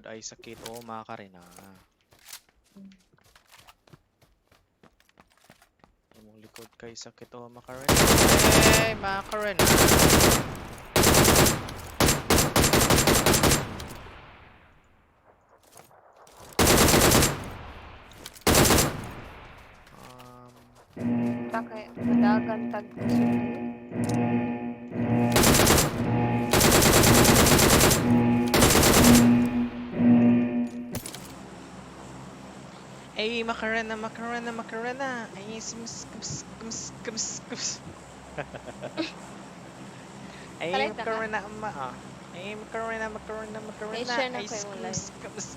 likod ay sakit. Oo, Macarena. Imong likod kay sakit. Oo, Macarena. Hey, Macarena. Kaya madagan tag Ay, Macarena, Macarena, Macarena. Ay, skums. Ay, Kalay ka ka? Macarena, ama. Ay, Macarena, Macarena, Macarena. I-share na Ay, ko yung live. skums.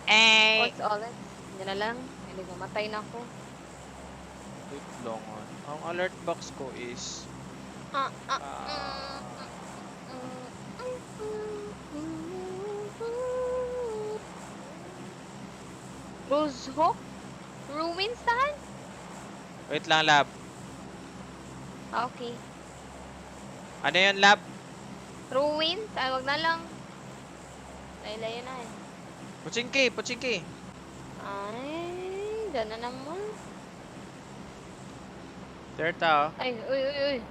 Ay! What's all it? Hindi na lang. Hindi mamatay na ako. Wait long on. Ang alert box ko is... Rose Hawk? Ruins tahan? Wait lang, lab. Okay. Ano yun, lab? Ruins? Ay, wag na lang. Layo-layo na eh. Puchingki. Ay, dyan na naman. There tao. Ay, uy.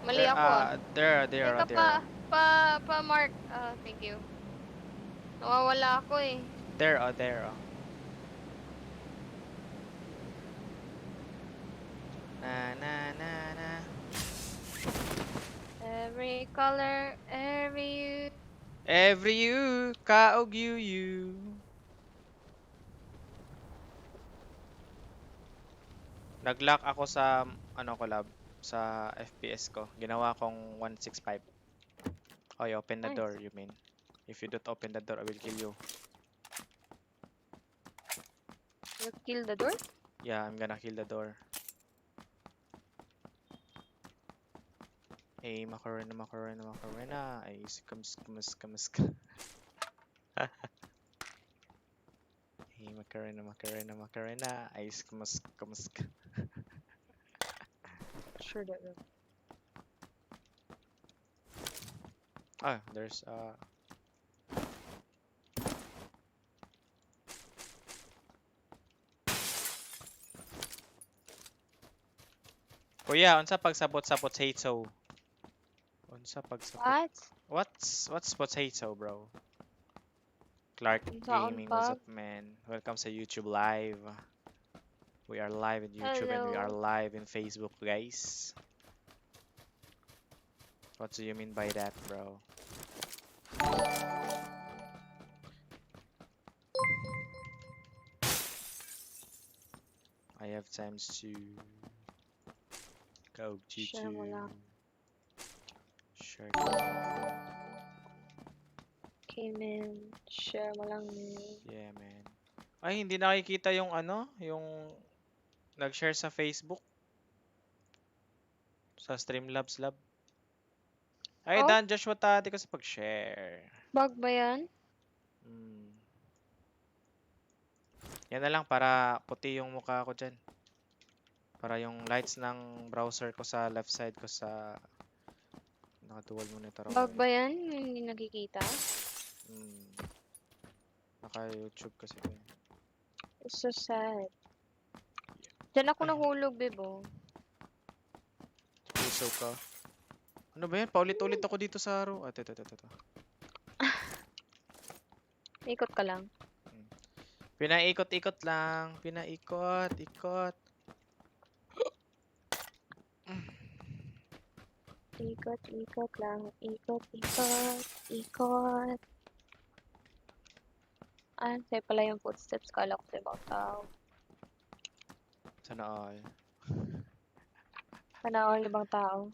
Mali ako ah. There. Teka pa mark. Thank you. Nawawala ako eh. There. Na. Every color, every You, kaog you. Nag-lock ako sa, lab, sa FPS ko. Ginawa kong 165. Okay, open the Nice. door, you mean. If you don't open the door, I will kill you. You kill the door? Yeah, I'm gonna kill the door. Hey, Macarena. Ay, skums. Hey, Macarena. Ay, skums. Sure that will. Ah, there's Kuya, unsa pagsabot-sabot potato? Unsa pagsabot? What? What's potato, bro? Clark Saan Gaming, what's pa? up, man? Welcome sa YouTube Live. We are live in YouTube and we are Hello. live in Facebook, guys. What do you mean by that, bro? I have times to go Share mo lang. Share. Okay, man. Share mo lang. Yeah, man. Ay, hindi nakikita yung yung nag-share sa Facebook. Sa Streamlabs Lab. Ay, Oh? Dan Joshua Tati ka sa pag-share. Bug ba yan? Yan na lang para puti yung mukha ko dyan. Para yung lights ng browser ko sa left side ko sa naka-dual monitor ako. Bug ba yan? Hindi nakikita? Naka-YouTube kasi ko. It's so sad. Diyan ako nahulog, bebo. Puso ka. Ano ba yan? Paulit-ulit ako dito sa araw. Ito. Ikot ka lang. Pinaikot-ikot lang. Ikot. Ikot lang. Ikot. Sa'yo pala yung footsteps. Kala ko sa ibang tao. Sana all. Panahon ibang tao.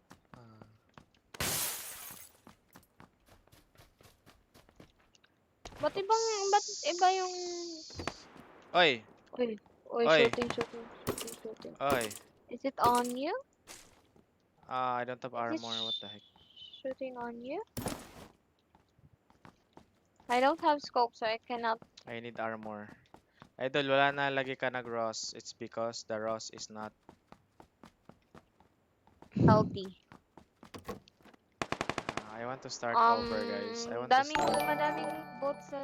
Ba't iba yung... Oy! Uy, shooting. Oy! Is it on you? I don't have armor. What the heck? Shooting on you? I don't have scope, so I cannot... I need armor. Idol, wala na lagi ka nag-Ross. It's because the Ross is not healthy. I want to start over, guys. Madaming bot sa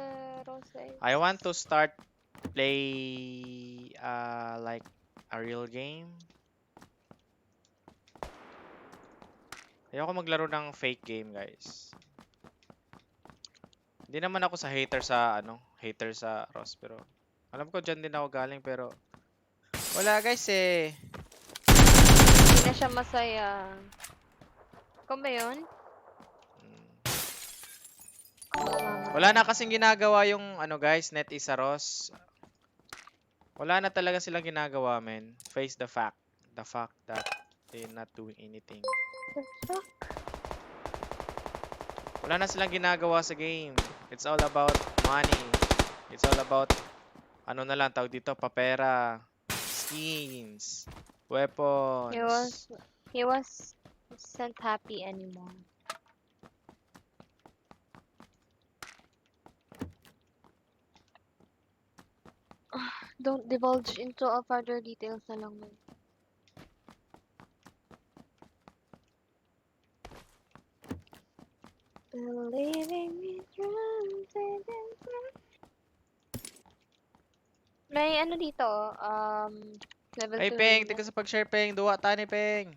Rose. I want to start play like a real game. Ayoko maglaro ng fake game, guys. Hindi naman ako sa hater sa Ross, pero alam ko dyan din ako galing, pero wala, guys, eh. Hindi na siya masaya. Ikaw ba yun? Mm. Wala na kasing ginagawa yung guys, net is a Ross. Wala na talaga silang ginagawa, men. Face the fact. The fact that they're not doing anything. Wala na silang ginagawa sa game. It's all about money. It's all about na lang tawag dito, papera, skins, weapons. He wasn't happy anymore. Don't divulge into a further details na lang. Believing me may dito, level 2. Hey, Peng, tika sa pag-share, Peng. Duwa tani, Peng.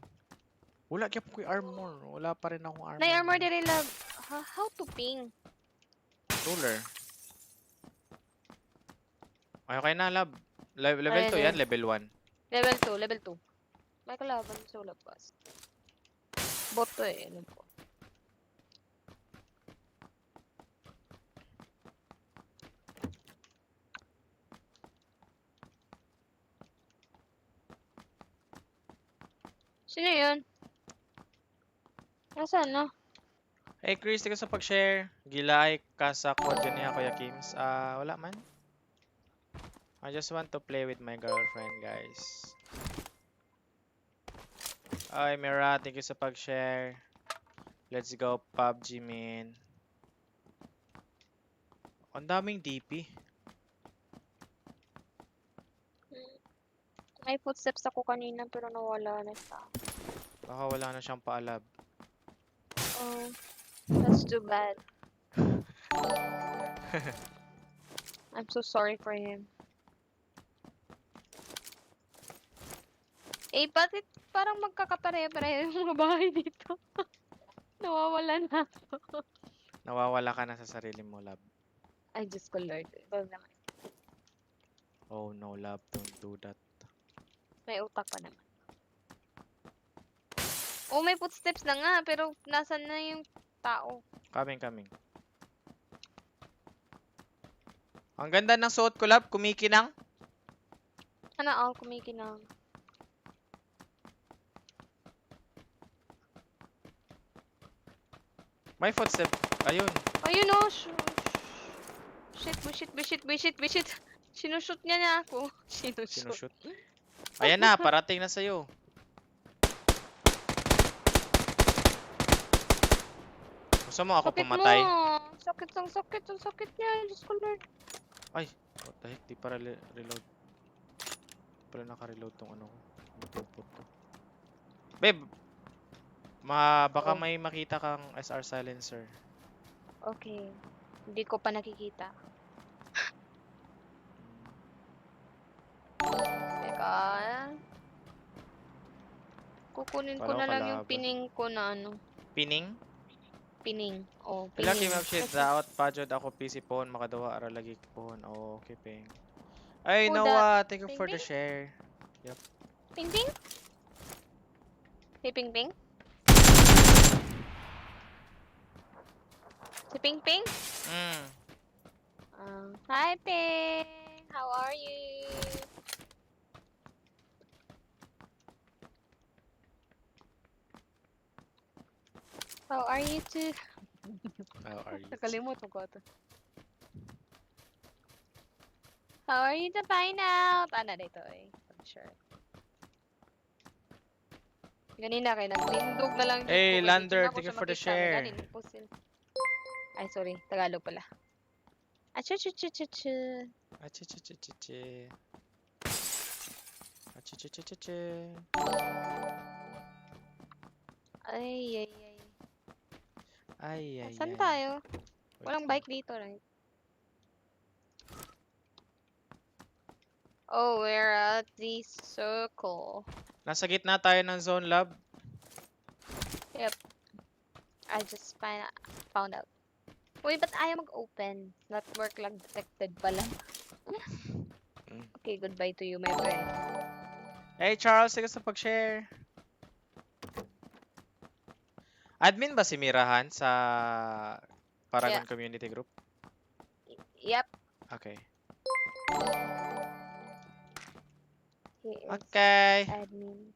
Wala kaya po armor. Wala pa rin akong armor. May armor diri lab. How to ping? Ruler. Ay, okay na, lab. Level 2 yan, level 1. Level 2. May kalaban sa labas. Bot to eh. Alam ko. Sino yun? Nasaan na? Hey, Chris, tika sa pag-share. Gilay ka sa kod niya, Kuya Kims. Wala man. I just want to play with my girlfriend, guys. Ay, Mira, thank you sa pag-share. Let's go PUBG, man. Ang daming DP. May footsteps ako kanina pero nawala na siya. Baka wala na siyang paalab. Oh, that's too bad. I'm so sorry for him. Eh, bakit parang magkakapare-pareho yung mga bahay dito? Nawawala na ako. Nawawala ka na sa sarili mo, love. Ay, Diyos ko, Lord. Ito naman. Oh no, love. Don't do that. May utak pa naman. Oh, may footsteps na nga, pero nasan na yung tao? Coming. Ang ganda ng suot ko, love. Kumikinang. Kumikinang. May footstep. Ayun. Ayun oh. Shit. Sinushoot niya ako. Sinushoot. Ayan na, parating na sa'yo. Gusto mo ako pumatay? Ang sakit niya. Diyos ko, Lord. Ay, what the heck? Di para reload. Di pala naka-reload tong ano ko. Puput ko. Babe, baka may makita kang SR silencer. Okay. Hindi ko pa nakikita. Teka. Kukunin ko na lang yung pining ko na ano. Pining? Pining. Oh, Pila pining. kim shit daot pajod ako PC phone makadawa ara lagi phone. Oh, okay, Peng. Ay, Noah, thank you for the share. Yep. Ping. Si Ping. Si Ping. Hi, Ping. How are you? How are you too? How are you? Nakalimutan ko ito. How are you to find out? Dito eh. Sure. Ganina kayo, nagtindog na lang. Hey, Lander, thank you for the share. Ay, sorry. Tagalog pala. Achu-chu-chu-chu-chu. Ay. Ay, ay, Saan ay. tayo? Wait Walang lang. bike dito, right? Oh, we're at the circle. Nasa gitna tayo ng zone lab. Yep. I just found out. Uy, ba't ayaw mag-open? Network lag detected pala. Mm. Okay, goodbye to you, my friend. Hey Charles, sige sa pag-share. Admin ba si Mirahan sa Paragon Yeah. Community Group? Yep. Okay. He is Okay. admin.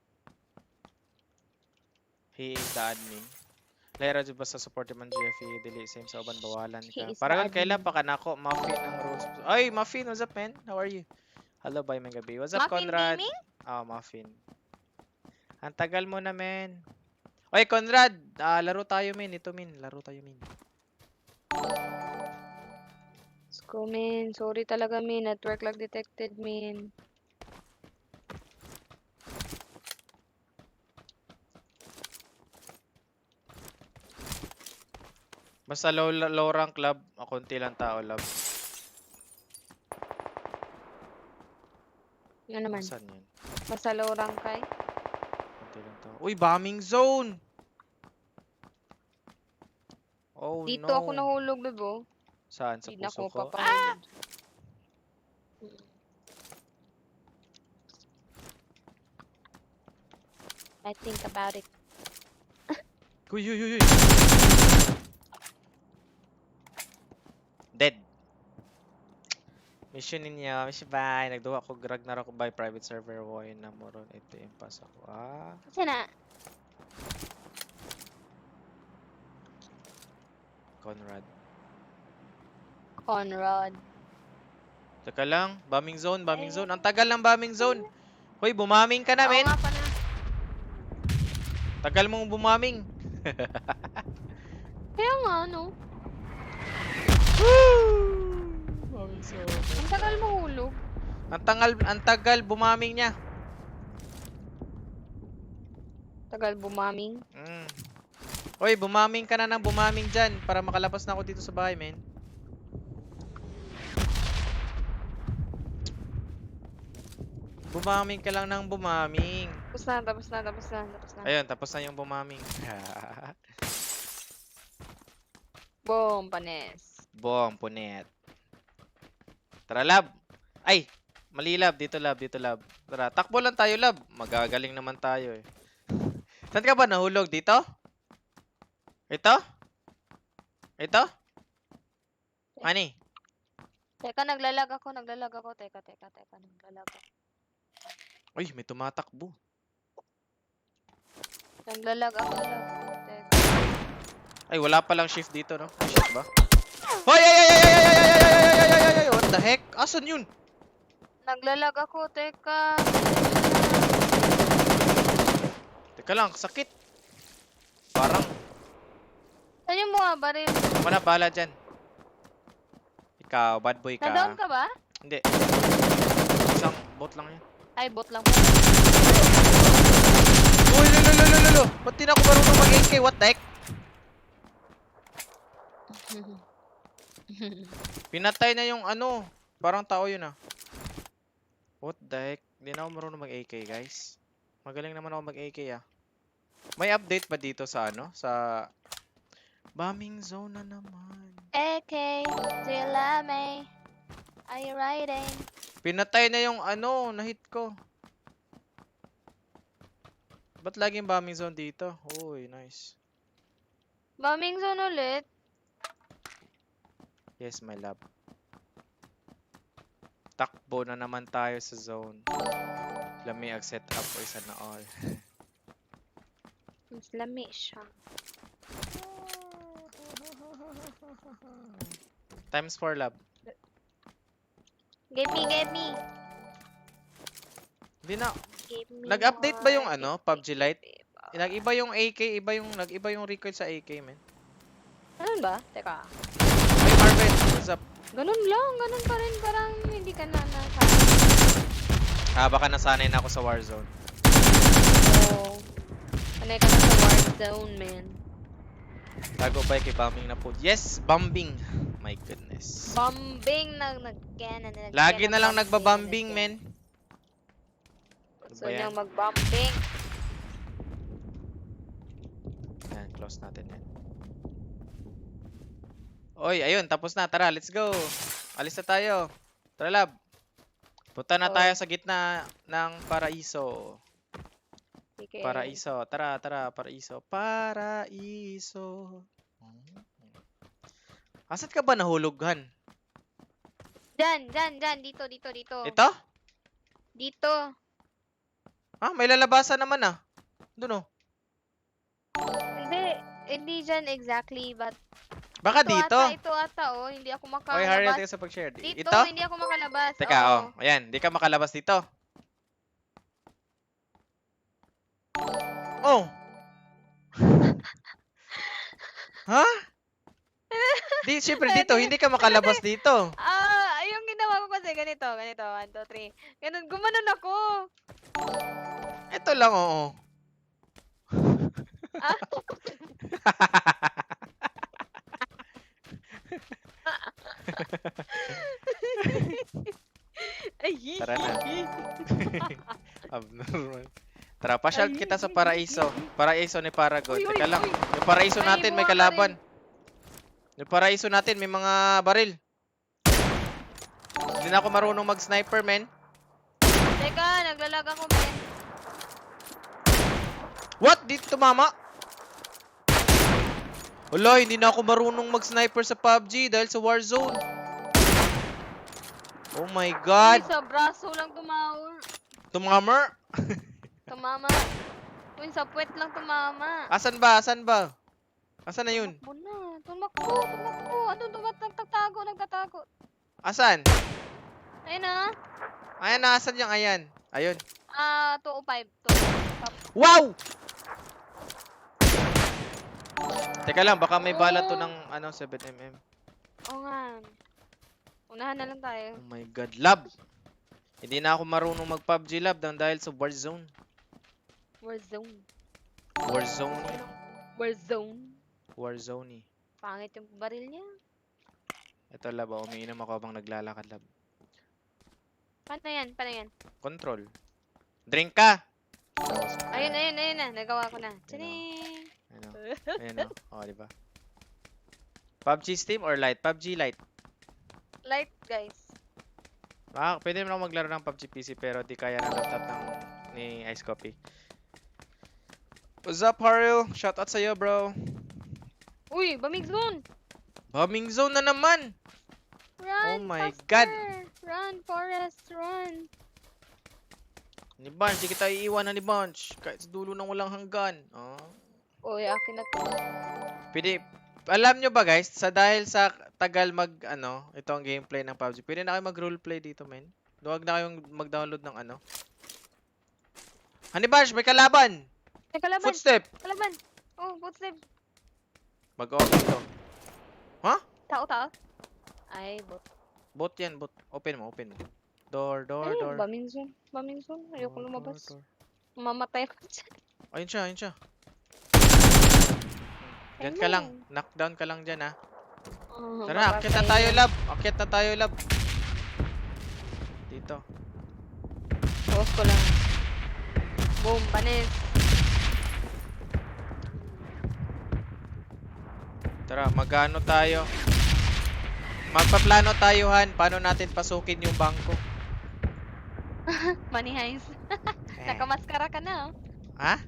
He is the admin. Lera dyan ba sa support man GFE, dili same sa uban bawalan He ka. is the Paragon kaila admin. pa ka nako, Muffin ng rules. Ay, Muffin, what's up man? How are you? Hello, bye mga gabi. What's up, Muffin Conrad? Gaming? Muffin. Ang tagal mo na, men. Oy, Conrad, laro tayo, men. Ito, men. Laro tayo, men. Let's go, man. Sorry talaga, man. Network lag detected, man. Basta low rank lab, konti lang tao lab. Ano naman? Saan yan? Basta low rank kay. Konti lang tao. Uy, bombing zone! Oh, Dito no. ako nahulog, bebo. Saan? Sa Hindi na puso ako ko? papahulog. I think about it. Uy, uy, uy, uy. Dead. Mission ninyo. Mission bye. Nagduwa ko Ragnarok by private server. Woy na moron. Ito yung pasak ko. Kasi na. Conrad. Conrad. Teka lang. Bombing zone. Bombing zone. Ang tagal ng bombing zone. Hoy, bumaming ka na, Oo men. nga pala. Tagal mong bumaming. Kaya nga, no? Bombing zone. Ang tagal mahulog. Ang tagal bumaming niya. Tagal bumaming. Hoy, bumaming ka na ng bumaming dyan para makalabas na ako dito sa bahay, men. Bumaming ka lang ng bumaming. Tapos na, tapos na, tapos na, tapos na. Ayun, tapos na yung bumaming. Boom, panes. Bom, punet. Tara, lab. Ay, mali lab. Dito lab, dito lab. Tara, takbo lang tayo, lab. Magagaling naman tayo eh. Saan ka ba nahulog? Dito? Ito? Ito? Mani? Teka, naglalag ako. Teka, naglalag ako. Uy, may tumatakbo. Naglalag ako, lag. Teka. Ay, wala palang shift dito, no? May shift ba? Hoy, ay, ay, ay, ay, ay, ay, ay, ay, ay, ay, ay, what the heck? Asan yun? Naglalag ako, teka. Teka lang, sakit. Parang, Saan yung mga baril? wala bala dyan. Ikaw, bad boy ka. Na-down ka ba? Hindi. Isang bot lang yan. Ay, bot lang po. Uy, lolo. Ba't di na ako marunong mag-AK? What the heck? Pinatay na yung ano. Parang tao yun ah. What the heck? Di na ako marunong mag-AK, guys. Magaling naman ako mag-AK ah. May update ba dito sa ano? Sa bombing zone na naman. AK, do you love me? Are you riding? Pinatay na yung ano, na-hit ko. Ba't laging bombing zone dito? Uy, nice. Bombing zone ulit. Yes, my love. Takbo na naman tayo sa zone. Lami ang setup ko isa na all. Mas lami siya. Times 4 lab. Get me. Hindi na. Give me Nag-update ba yung more. ano, PUBG LITE? Nag-iba yung AK, nag-iba yung recoil sa AK, man. Ganun ba? Teka. Hey Marvin, what's up? Ganun lang. Ganun pa rin. Parang hindi ka na Baka nasanay na ako sa Warzone. Oo. Sanay ka na sa Warzone, man. Tago bike kay bombing na po. Yes, bombing. My goodness. Bombing na nag-can. Lagi na lang nagbabombing, men. Gusto niyang mag-bombing. Yan, close natin yan. Oy, ayun, tapos na. Tara, let's go. Alis na tayo. Tara, lab. Punta na tayo sa gitna ng paraiso. Okay. Paraiso. Tara, tara, paraiso. Paraiso. Asan ka ba nahulughan? Dyan. Dito. Ito? Dito. Ah, may lalabasan naman ah. Doon oh. Hindi dyan exactly, but Baka dito. Ito ata, oh. Hindi ako Oy, Harry, makalabas. teka sa pag-share. Dito, Ito? hindi ako makalabas. Teka, Oo. oh. Ayan, di ka makalabas dito. Oh. Ha? Di, syempre dito, hindi ka makalabas dito. Yung ginawa ko kasi ganito. 1, 2, 3. Ganun, gumanon ako. Ito lang, oo. Ah, ay, Tara na. Abnormal. Tara, pa-shout kita sa paraiso. Paraiso ni Paragon. Uy, uy, Teka lang. uy. Yung paraiso May natin, may mga kalaban. Yung paraiso natin, may mga baril. Hindi na ako marunong mag-sniper, men. Teka, naglalag ako, men. What? Dito tumama? Wala, hindi na ako marunong mag-sniper sa PUBG dahil sa Warzone. Oh my God. Uy, sa braso lang tumawag. Tumamer? Tumama. Uy, sa puwet lang tumama. Asan ba? Asan ba? Asan na yun? Tumakbo na. Tumakbo. Ano, nagtatago. Asan? Ayun na. Ayan na, asan yung ayan? Ayun. 205. Wow! Teka lang, baka may bala to ng ano, 7mm. Oo nga. Unahan na lang tayo. Oh my God, lab! Hindi na ako marunong mag-PUBG lab dahil sa Warzone. Warzone. Warzone. Pangit yung baril niya. Ito lab, umiinom ako habang naglalakad lab. Paano yan? Control. Drink ka! Ayun na. Nagawa ko na. Tchaning! Ano? Ayan o. Oh, diba? PUBG Steam or Lite? PUBG Lite. Light, guys. Pwede mo lang maglaro ng PUBG PC pero di kaya ng laptop ni Ice Coffee. What's up, Haril? Shoutout sa'yo, bro. Uy, bombing zone! Bombing zone na naman! Run, Oh my faster! God! Run, Forrest, run! Ni Bunch, di kita iiwan na ni Bunch. Kahit sa dulo ng walang hanggan. Oh. Uy, akin na to. Pwede, alam nyo ba guys, dahil sa tagal ito ang gameplay ng PUBG, pwede na kayo mag-roleplay dito, men. Huwag na kayong mag-download ng ano. Honey Bunch, may kalaban! May kalaban! Footstep! Kalaban! Oh, footstep! Mag-open to. Ha? Tao? Ay, bot. Bot yan, bot. Open mo. Door. Ay, bombing zone. Ayoko lumabas. Mamatay ako dyan. Ayun siya. Diyan ka lang. Knockdown ka lang dyan, ha. Tara, akyat na tayo, lab. Dito. Pause ko lang. Boom, panis. Tara, magano tayo. Magpaplano tayo, Han. Paano natin pasukin yung bangko? Money heist. Nakamaskara ka na, oh. Ha?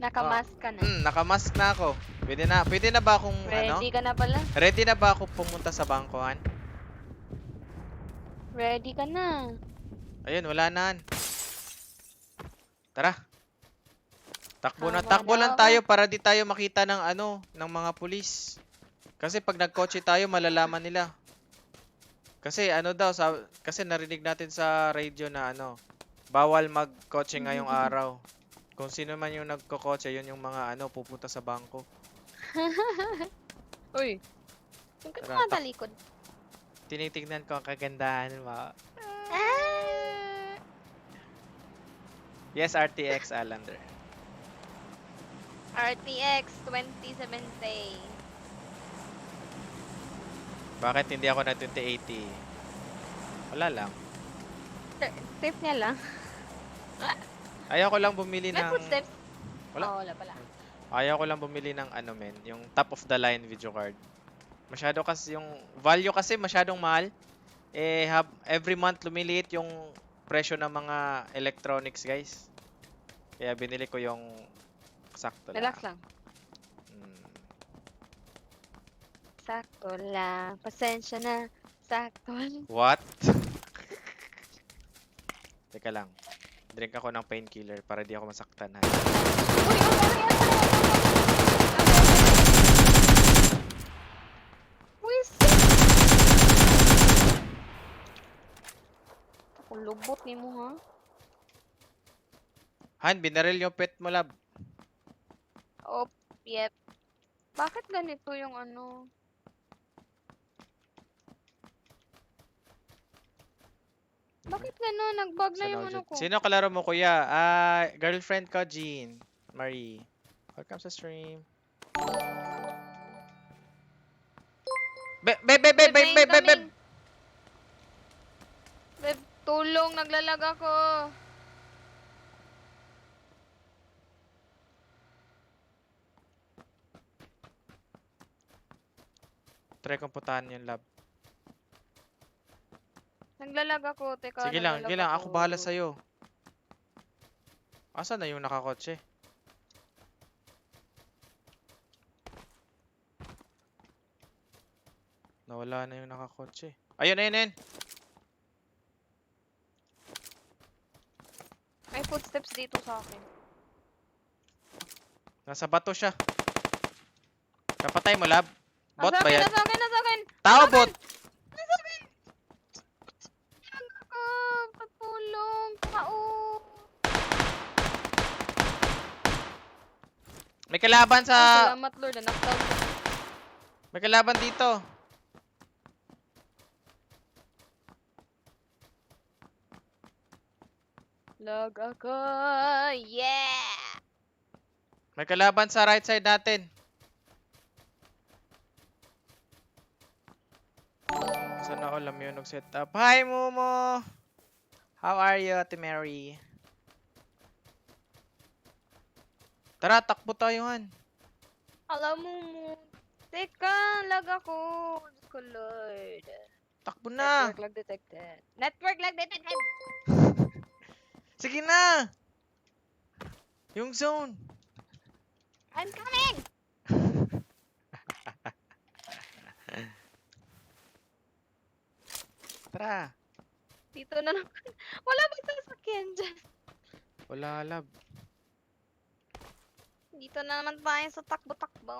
Nakamask ka na. Nakamask na ako. Pwede na ba akong Ready ka na pala? Ready na ba ako pumunta sa bangko, Han? Ready ka na. Ayun, wala na, Han. Tara. Takbo Tama lang na, tayo para di tayo makita ng ng mga pulis. Kasi pag nagkotse tayo, malalaman nila. Kasi kasi narinig natin sa radio na bawal magkotse ngayong araw. Kung sino man yung nagkokotse, yun yung mga pupunta sa bangko. Uy. Yung ka Tara, nga talikod. Tinitignan ko ang kagandahan mo. Yes, RTX Alander. RTX 2070. Bakit hindi ako na 2080? Wala lang. Tip niya lang. Ayaw ko lang bumili May ng... footsteps. Wala. Oh, wala pala. Ayaw ko lang bumili ng ano men, yung top of the line video card. Masyado kasi yung value kasi masyadong mahal. Every month lumiliit yung presyo ng mga electronics, guys. Kaya binili ko yung sakto lang. Relax lang. Hmm. Sakto lang. Pasensya na. Sakto lang. What? Teka lang. Drink ako ng painkiller para di ako masaktan. Ha? Uy, Wisit! Ako lubot ni mo, ha? Han, binaril yung pet mo, lab. Oh, yep. Bakit ganito yung ano? Bakit gano'n? Nag-bug na yung ano ko. Sino kalaro mo, kuya? Girlfriend ko, Jean. Marie. Welcome sa stream. Beb. Beb, tulong. Naglalag ako. Try kong putahan yung lab. Naglalag ako. Teka, Sige lang. naglalag Ako bahala sa'yo. Asan na yung nakakotse? Nawala na yung nakakotse. Ayun. May footsteps dito sa akin. Nasa bato siya. Kapatay mo, lab. Bot ba yan? Nasa akin! Tao, bot! Nasa akin! Ako! Patulong! Tao! May kalaban sa... Salamat, Lord. Knockdown ko. May kalaban dito. Lag ako! Yeah! May kalaban sa right side natin. Sana all yung nag-setup. Hi, Momo! How are you, Ate Mary? Tara, takbo tayo, Han. Alam mo. Teka, lag ako. Diyos ko, Lord. Takbo na. Network lag detected. Network lag detected! Sige na. Yung zone. I'm coming! Tara. Dito na naman. Wala bang sasakyan dyan? Wala, lab. Dito na naman tayo sa takbo-takbo.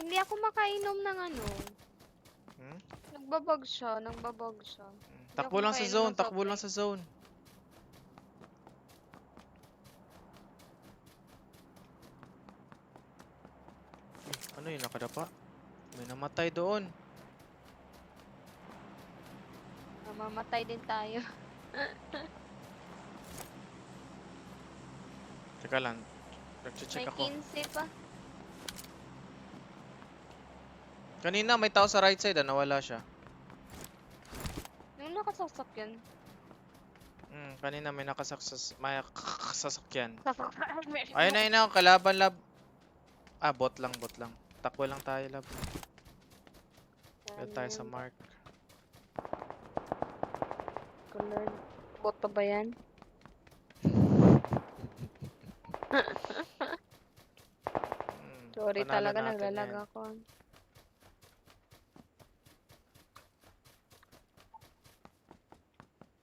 Hindi ako makainom ng ano. Hmm? Nagbabag siya. Takbo lang sa zone. Takbo lang sa zone. Ano yun? Nakadapa? May namatay doon. Mamamatay din tayo. Teka lang. May Nag-check ako. 15 pa. Kanina may tao sa right side. Nawala siya. Yung nakasasakyan. Kanina may nakasasakyan. Ayun na. Kalaban, lab. Bot lang. Takbo lang tayo, lab. Doon tayo sa mark. Lord. Bot pa ba yan? Sorry Panalo talaga, natin naglalag yan. ako.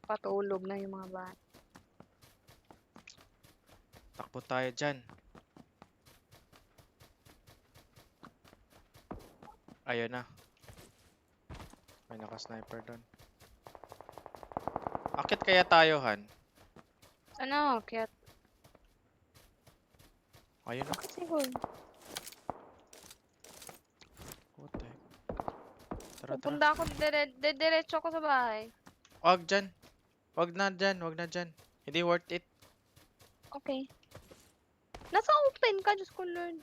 Patulog na yung mga bata. Takbo tayo dyan. Ayun na. May naka-sniper doon. Akit kaya tayo, Han? Ano? Kaya Ayun na. siguro. What the heck? Tara. Pupunta ako, diretso ako sa bahay. Wag dyan. Wag na dyan. Wag na dyan. Hindi worth it. Okay. Nasa open ka, Diyos ko Lord.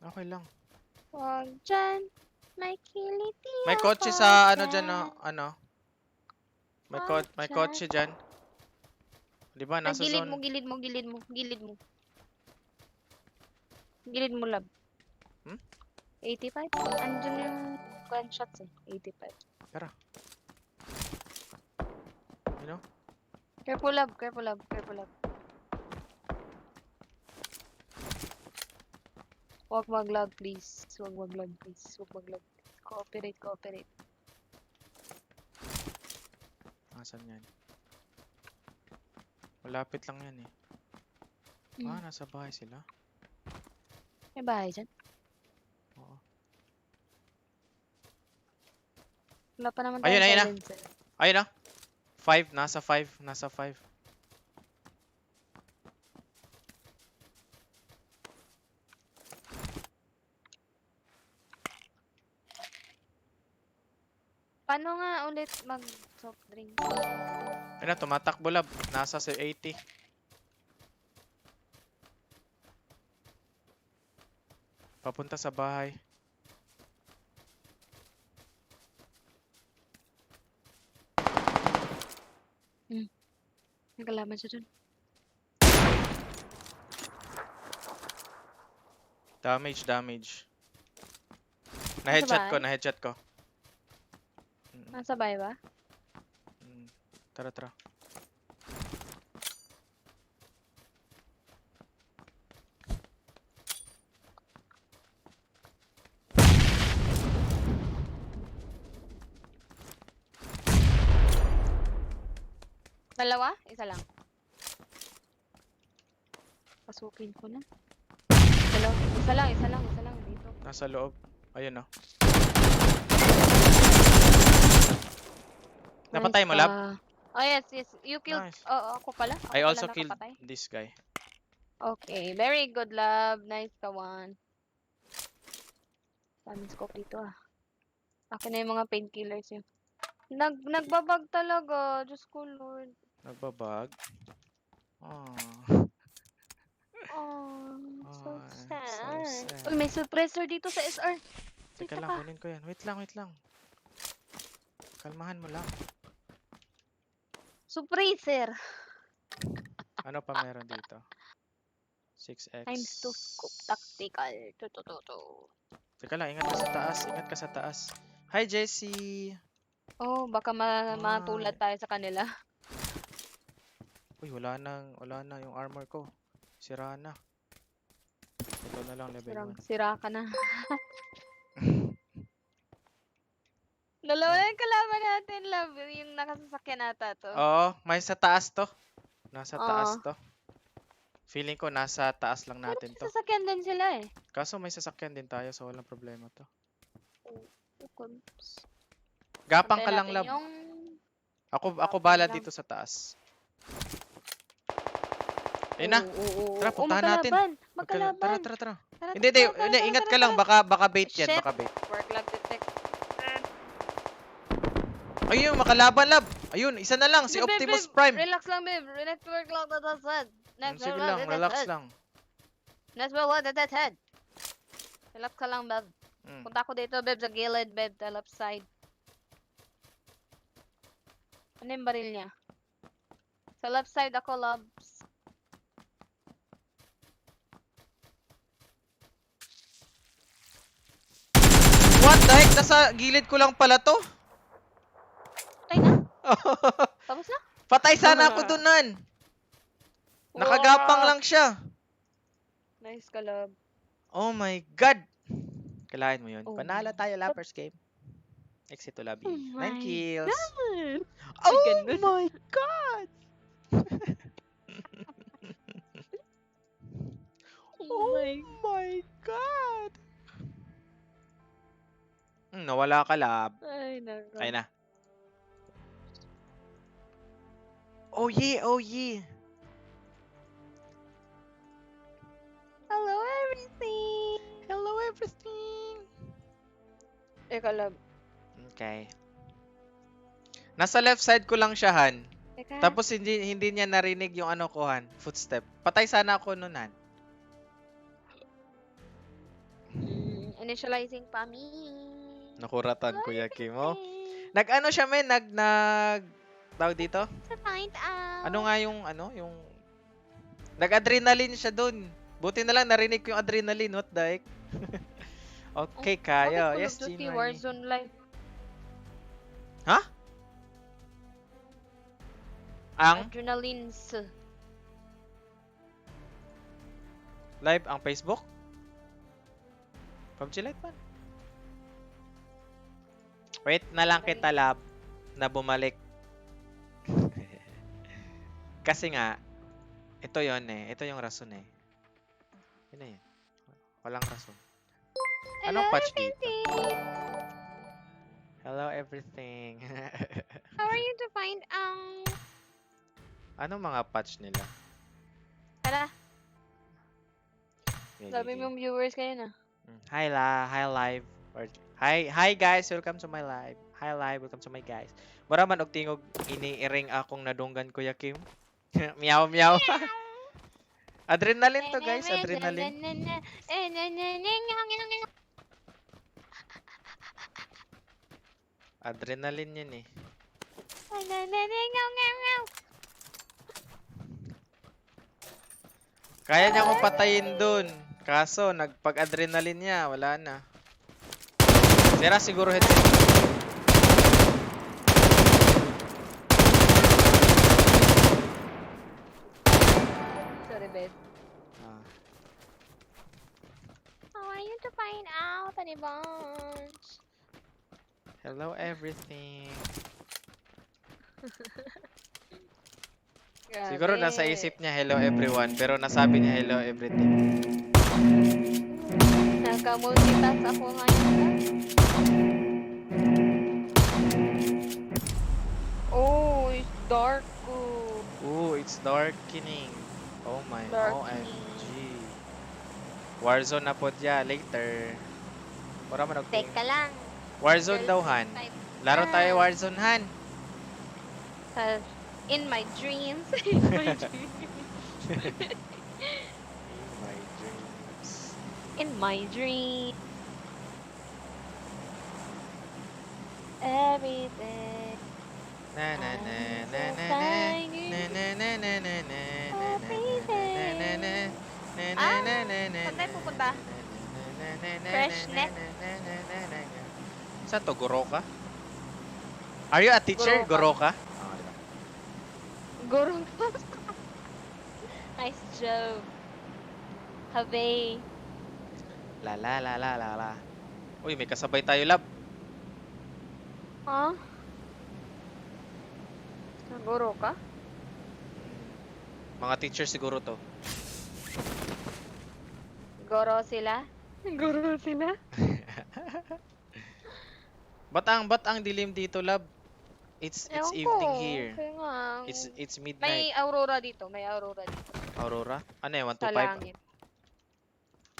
Okay lang. Wag dyan. May kiliti May ako kotse sa ano dyan, dyan. no? Ano? May, Wag may dyan. kotse dyan. Di ba? Ay, Nasa gilid mo, zone. gilid mo, gilid mo, gilid mo. Gilid mo, lab. Hmm? 85? Andun yung gunshots eh. 85. Tara. You know? Careful, lab. Careful, lab. Careful, lab. Huwag mag-lag, please. Huwag mag-lag, please. Huwag mag-lag. Cooperate, cooperate. Nasaan yan? Malapit lang yan eh. Ah, nasa bahay sila. May bahay dyan? Oo. Wala pa naman Ayun, tayong ayun na. silencer. Ayun na. 5. Nasa 5. Nasa 5. Paano nga ulit mag-soft drink? Ayun na, tumatakbo lab. Nasa 80. Papunta sa bahay. Nagalaman siya dun. Damage, damage. Nasa Na-headshot ko, bahay? na-headshot ko. Nasa bahay ba? Tara, tara. Dalawa? Isa lang. Pasukin ko na. Dalawa. Isa lang, isa lang, isa lang. Dito. Nasa loob. Ayun oh. Napatay mo, lab? Oh, yes, yes. You killed. Nice. Oo, ako pala. Ako I pala also killed nakapatay. this guy. Okay, very good, love. Nice ka, one. Daming scope dito, ah. Akin na yung mga painkillers yun. Nagbabag talaga. Diyos ko, Lord. Nagbabag. Oh. Oh, so Oh, sad. so sad. Uy, may suppressor dito sa SR. Teka Dito lang, pa. kunin ko yan. Wait lang, wait lang. Kalmahan mo lang. Suppressor. Ano pa meron dito? 6x. Times 2 scope tactical. Tutututu. Teka lang, ingat ka sa taas. Ingat ka sa taas. Hi, Jessie! Oh, baka matulad tayo sa kanila. Uy, wala na yung armor ko. Sira na. Ito na lang level 1. Sira ka na. Dalawa na yung kalaban natin, love. Yung nakasasakyan ata to. Oo, may sa taas to. Nasa Oo. taas to. Feeling ko nasa taas lang Pero natin may to. sasakyan din sila eh. Kaso may sasakyan din tayo, so walang problema to. Oops. Gapang ka Antayin lang, natin lab. yung... Ako Gapang bala lang. dito sa taas. Ayun na. Tara, puntahan natin. Magkalaban. Tara. Tara, Hindi, ingat ka lang. Baka bait yan, Shit. baka bait. Work lag detect. Ayun, makalaban, lab. Ayun, isa na lang, si Beb, Optimus beb, Prime. Relax lang, babe. Network lang tatasad. Sige lang, relax lang. Network lang tatasad. Relax ka lang, babe. Mm. Punta ako dito, babe, sa gilid, babe, sa left side. Ano yung baril niya? Sa left side ako, loves. What the heck? Nasa gilid ko lang pala to. Patay na? Tapos na? Patay sana ako dunan. Nakagapang lang siya. Nice ka, love. Oh my God. Kalahin mo yun. Oh Panalo my tayo la first game. Exit to lobby. Oh 9 my kills. God. Oh Ganun. my God. Oh my my God. Nawala ka, lab. Ay, nako. Ayun na. Oh yeah, oh yeah. Hello, everything. Hello everything. Eka, love. Okay. Nasa left side ko lang siya, Han. Teka. Tapos hindi niya narinig yung ano ko, Han. Footstep. Patay sana ako nun, Han. Initializing pa me. Nakuratan, Kuya Kim, oh. Everything Nag-ano siya, men? Tawag dito? to find out. Ano nga yung, Nag-adrenaline siya dun. Buti na lang narinig ko yung adrenaline. What the heck? Okay, kayo. Bakit Yes, Call of Duty Gino. Warzone Live? Ha? Ang Adrenalines. live, ang Facebook? PUBG Lite man. Wait na lang kita, lab, na bumalik. Kasi nga, ito yon eh. Ito yung rason eh. Yun na yun. Walang rason. Anong patch dito? Hello, everything. How are you to find Anong mga patch nila? Tara, Okay, sabi okay. mong viewers kayo na. Hi live. Or, hi guys, welcome to my live. Hi live, welcome to my guys. Mara man og tingog iniiring akong nadunggan, Kuya Kim. Meow meow. Adrenaline to, guys, adrenaline. Adrenaline yun eh. Kaya niya akong patayin dun. Kaso, nagpag-adrenaline niya, wala na. Sira siguro headset. Sorry, babe. Ah. How are you to find out, Honey Bunch? Hello, everything. Siguro nasa isip niya hello everyone, pero nasabi niya hello everything. Naka-multitask ako ngayon. Oh, it's dark. Ooh, it's darkening. Oh my, Darkening. OMG. Warzone na po dya, later. Para man og Teka lang. Warzone daw, Han. Laro tayo Warzone, Han. In my dreams. In my dreams. In my dreams. In my dreams. Everything. Na na na na na na na na na na na na Saan tayo pupunta? Fresh neck? Saan to? Goroka? Are you a teacher? Goroka? Guru. Nice joke. Habe. La la la la la la. Uy, may kasabay tayo, lab. Huh? Guru ka? Mga teacher siguro to. Goro sila? Goro sila? Ba't ang dilim dito, lab? It's Ewan evening ko. here. Kaya nga. It's May midnight. aurora dito. May aurora dito. Aurora? Ano yan? Sa 125? langit.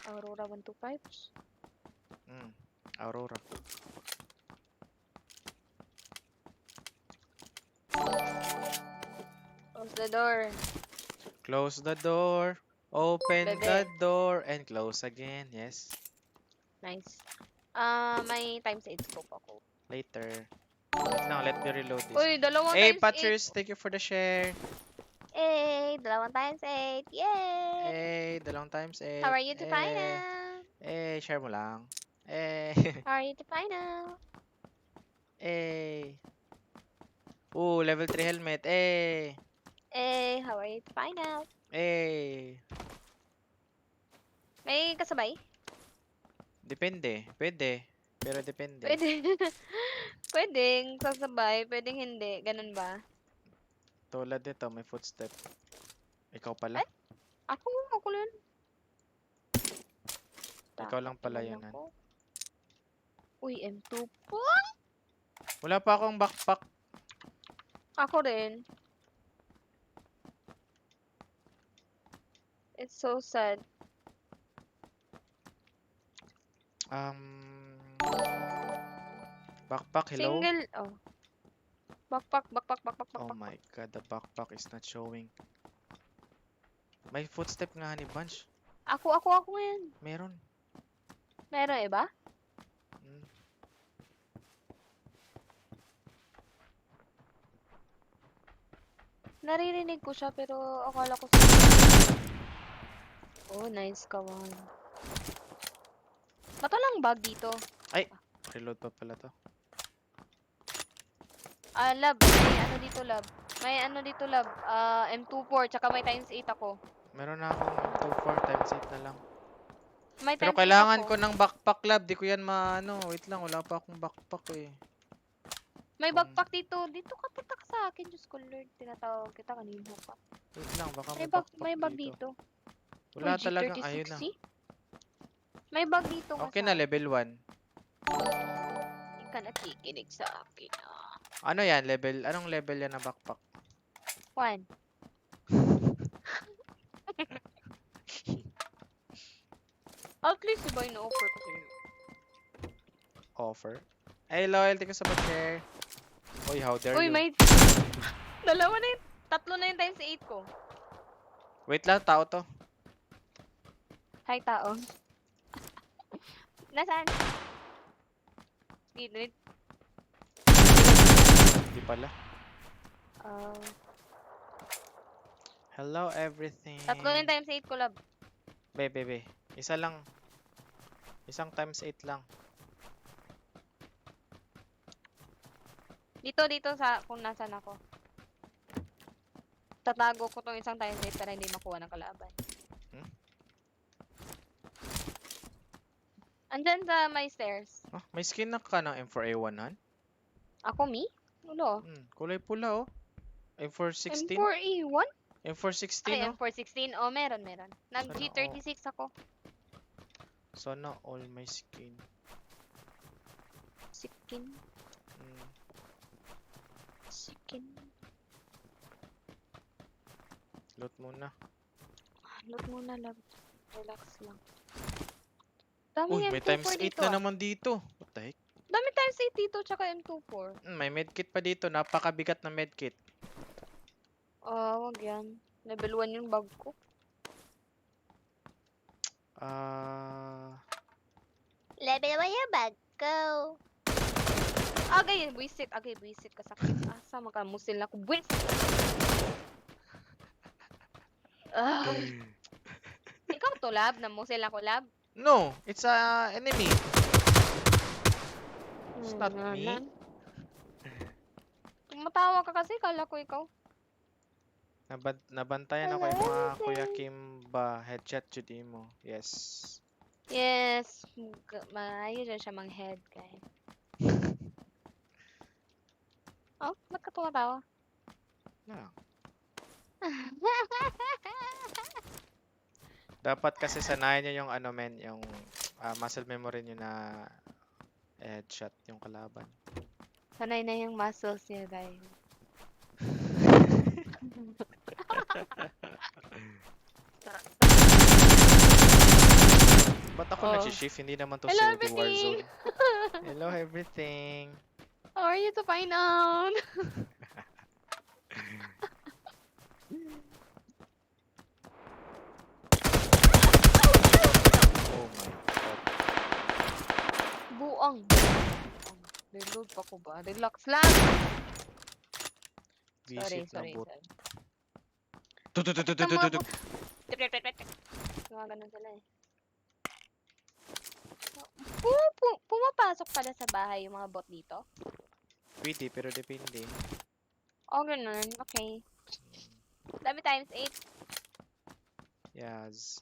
Aurora 125? Aurora. Close the door. Close the door. Open Bebe. the door and close again. Yes. Nice. May times 8 scope ako. Later. Wait lang, let me reload this. Uy, dalawang Hey, times Patchers, thank you for the share. 8. Dalawang times 8. Yay! Hey, dalawang times 8. How are you to find out? Eh, share mo lang. Eh, How are you to find out? eh. Ooh, level 3 helmet. Eh. How are you to find out? Eh. May kasabay? Depende. Pwede. Pero depende. Pwede. Pwedeng sasabay, pwedeng hindi. Ganun ba? Tulad dito, may footstep. Ikaw pala? Ay, ako lang. Ikaw lang pala Takot yun. naman ako. Uy, M2 po. Wala pa akong backpack. Ako rin. It's so sad. Backpack, hello? Single, oh. Backpack, backpack, backpack, Oh backpack. my god, the backpack is not showing. May footstep nga ni Bunch. Ako yan. Meron. Meron iba? Hmm. Naririnig ko siya pero akala ko Oh, nice kawan. Bato lang bag dito. Ay! Reload pa pala to. Lab, may ano dito lab. May ano dito lab. M24 tsaka may times 8 ako. Meron na akong 2-4 times 8 na lang. May Pero times 8 kailangan ako. ko ng backpack lab. Di ko yan maano. Wait lang, wala pa akong backpack eh. May backpack dito. Dito ka punta ka sa akin. Diyos ko Lord. Tinatawag kita kanina pa. Wait lang, baka May may bag, backpack may bag dito. dito. Wala Uy, talagang, G36, ayun na. see? May bag dito Okay na, level 1. Hindi ka nakikinig sa akin. Ano yan, level? Anong level yan na backpack? 1. At least iba yung offer ko sa'yo. Offer? Ay, loyalty ko sa share. Uy, how dare Uy, you? may... Dalawa na yun. Tatlo na yung times 8 ko. Wait lang, tao to. Hi, tao. Nasaan? Dito. Di pala. Hello, everything. Tatlo na yung times 8 ko, lab. Be. Isa lang. Isang times 8 lang. Dito sa kung nasan ako. Tatago ko tong isang times 8 para hindi makuha ng kalaban. Hmm? Andyan sa my stairs. Oh, may skin na ka ng M4A1, han? Ako, me? Ulo. Kulay pula, oh. M416? M4A1? M416, Ay, oh. M416. Oh, meron. Nag Sana G36 ako. Sana all my skin. Sikin. Hmm. Sikin. Loot muna. Loot muna, love. Relax lang. Dami Uy, may times 8 dito, na naman dito. What the heck? Dami times 8 dito, tsaka M24. May medkit pa dito. Napakabigat na medkit. Wag yan. Level 1 yung bag ko. Level 1 yung bag ko. Agay, buisit ka sa akin. Asa makamusil na ko. Buisit! Ikaw to, lab? Namusil ako, lab? No, it's a enemy. It's not me. Tumatawa ka kasi, kala ko ikaw. Nabantayan ako yung mga Kuya Kimba headshot jud mo. Yes. Yes. Maayo dyan siya mang head, guys. Oh, ba't ka tumatawa? Yeah. Dapat kasi sanayan nyo yung ano men, yung muscle memory nyo na headshot yung kalaban. Sanay na yung muscles niya dahil. Ba't ako nag-shift? Hindi naman to Hello, silky everything! Warzone. Hello everything! How are you to find out? Oh my god. Buang. Reload pa ko ba? Relax lang! Visit na Sorry. bot. Mga ganun sila eh. Pumapasok pala sa bahay yung mga bot dito? Pwede, pero depende. Oh, ganun. Okay. Dami times 8. Yes.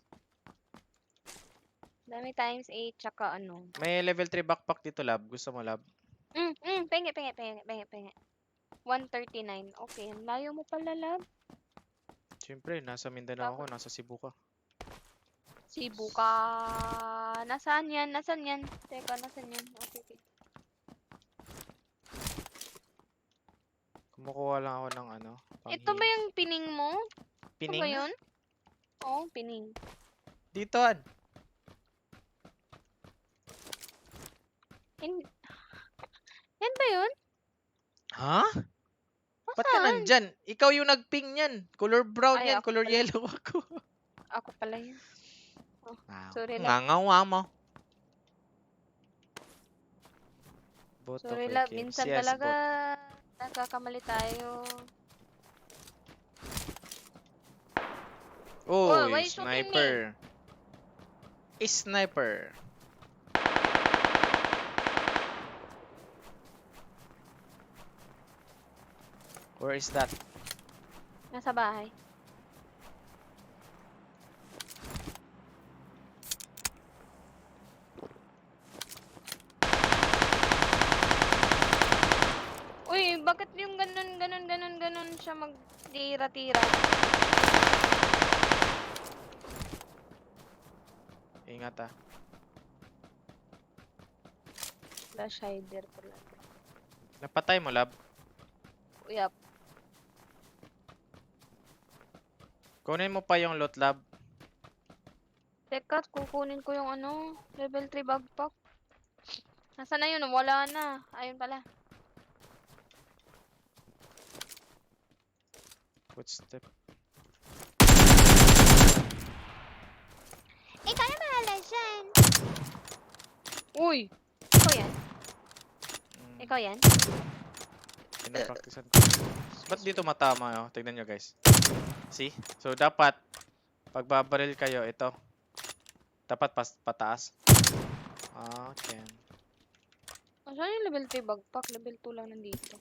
Dami times 8, tsaka ano. May level 3 backpack dito, lab. Gusto mo, lab? Penge. 139. Okay, ang layo mo pala, lab. Siyempre, nasa Mindanao ako, nasa Cebu ka. Cebu ka. Nasaan yan? Teka, nasaan yan? Okay. Kumukuha lang ako ng ano. Ito ba yung pining mo? Pining? Ito ba yun? Oo, pining. Dito, an. Yan ba yun? Ha? Ba't ka Saan? nandyan? Ikaw yung nag-ping yan. Color brown Ay, yan, ako color pala. yellow ako. Ako pala yun. Oh, sorry lab. Ngangawa mo. Bot Sorry okay lab. games. Minsan Yes, talaga bot. nagkakamali tayo. Oh, Why you shooting me? sniper. Sniper. Where is that? Nasa bahay. Uy, bakit yung ganun siya magtira-tira? Ingat ah. Flash hider pala. Napatay mo, lab. Uyap. Kunin mo pa yung loot, lab. Teka, kukunin ko yung ano, level 3 backpack. Nasaan na yun? Wala na. Ayun pala. Footstep. Ikaw na bahala dyan. Uy! Ikaw yan? Ikaw yan? Pinapraktisan ko. Ba't dito matama, oh? Tignan nyo, guys. See? So, dapat, pagbabaril kayo, ito. Dapat pataas. Okay. Saan yung level 3 backpack? Level 2 lang nandito.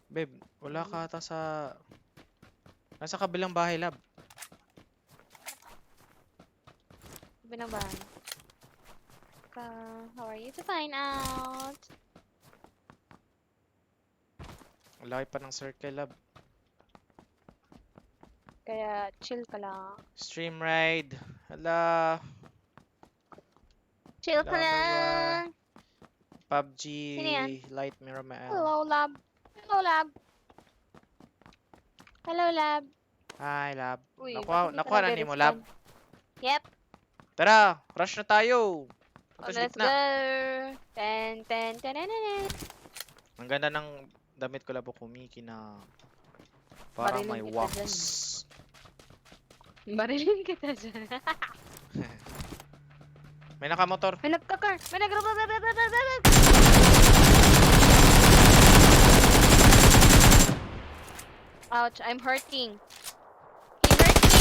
Babe, wala ka ata sa... Nasa kabilang bahay, lab. Binabahan. How are you to find out? Laki pa ng circle, lab. Kaya chill ka lang. Stream ride. Hala. Chill ka Hello, lang. PUBG Sino yan? Lite Miramael. Hello, lab. Hello, lab. Hello, lab. Hi, lab. Uy, Nakuha bakit na ni mo, lab. Yep. Tara, rush na tayo. Oh, Punta sa let's gitna. go. Ten, ten, ten, ten, ten. Ang ganda ng damit ko, labo, kumikina. Parang Barilin may kita wax. dyan. Barilin kita dyan. May nakamotor. May nagkakar. May nag... Ouch, I'm hurting. He hurt me.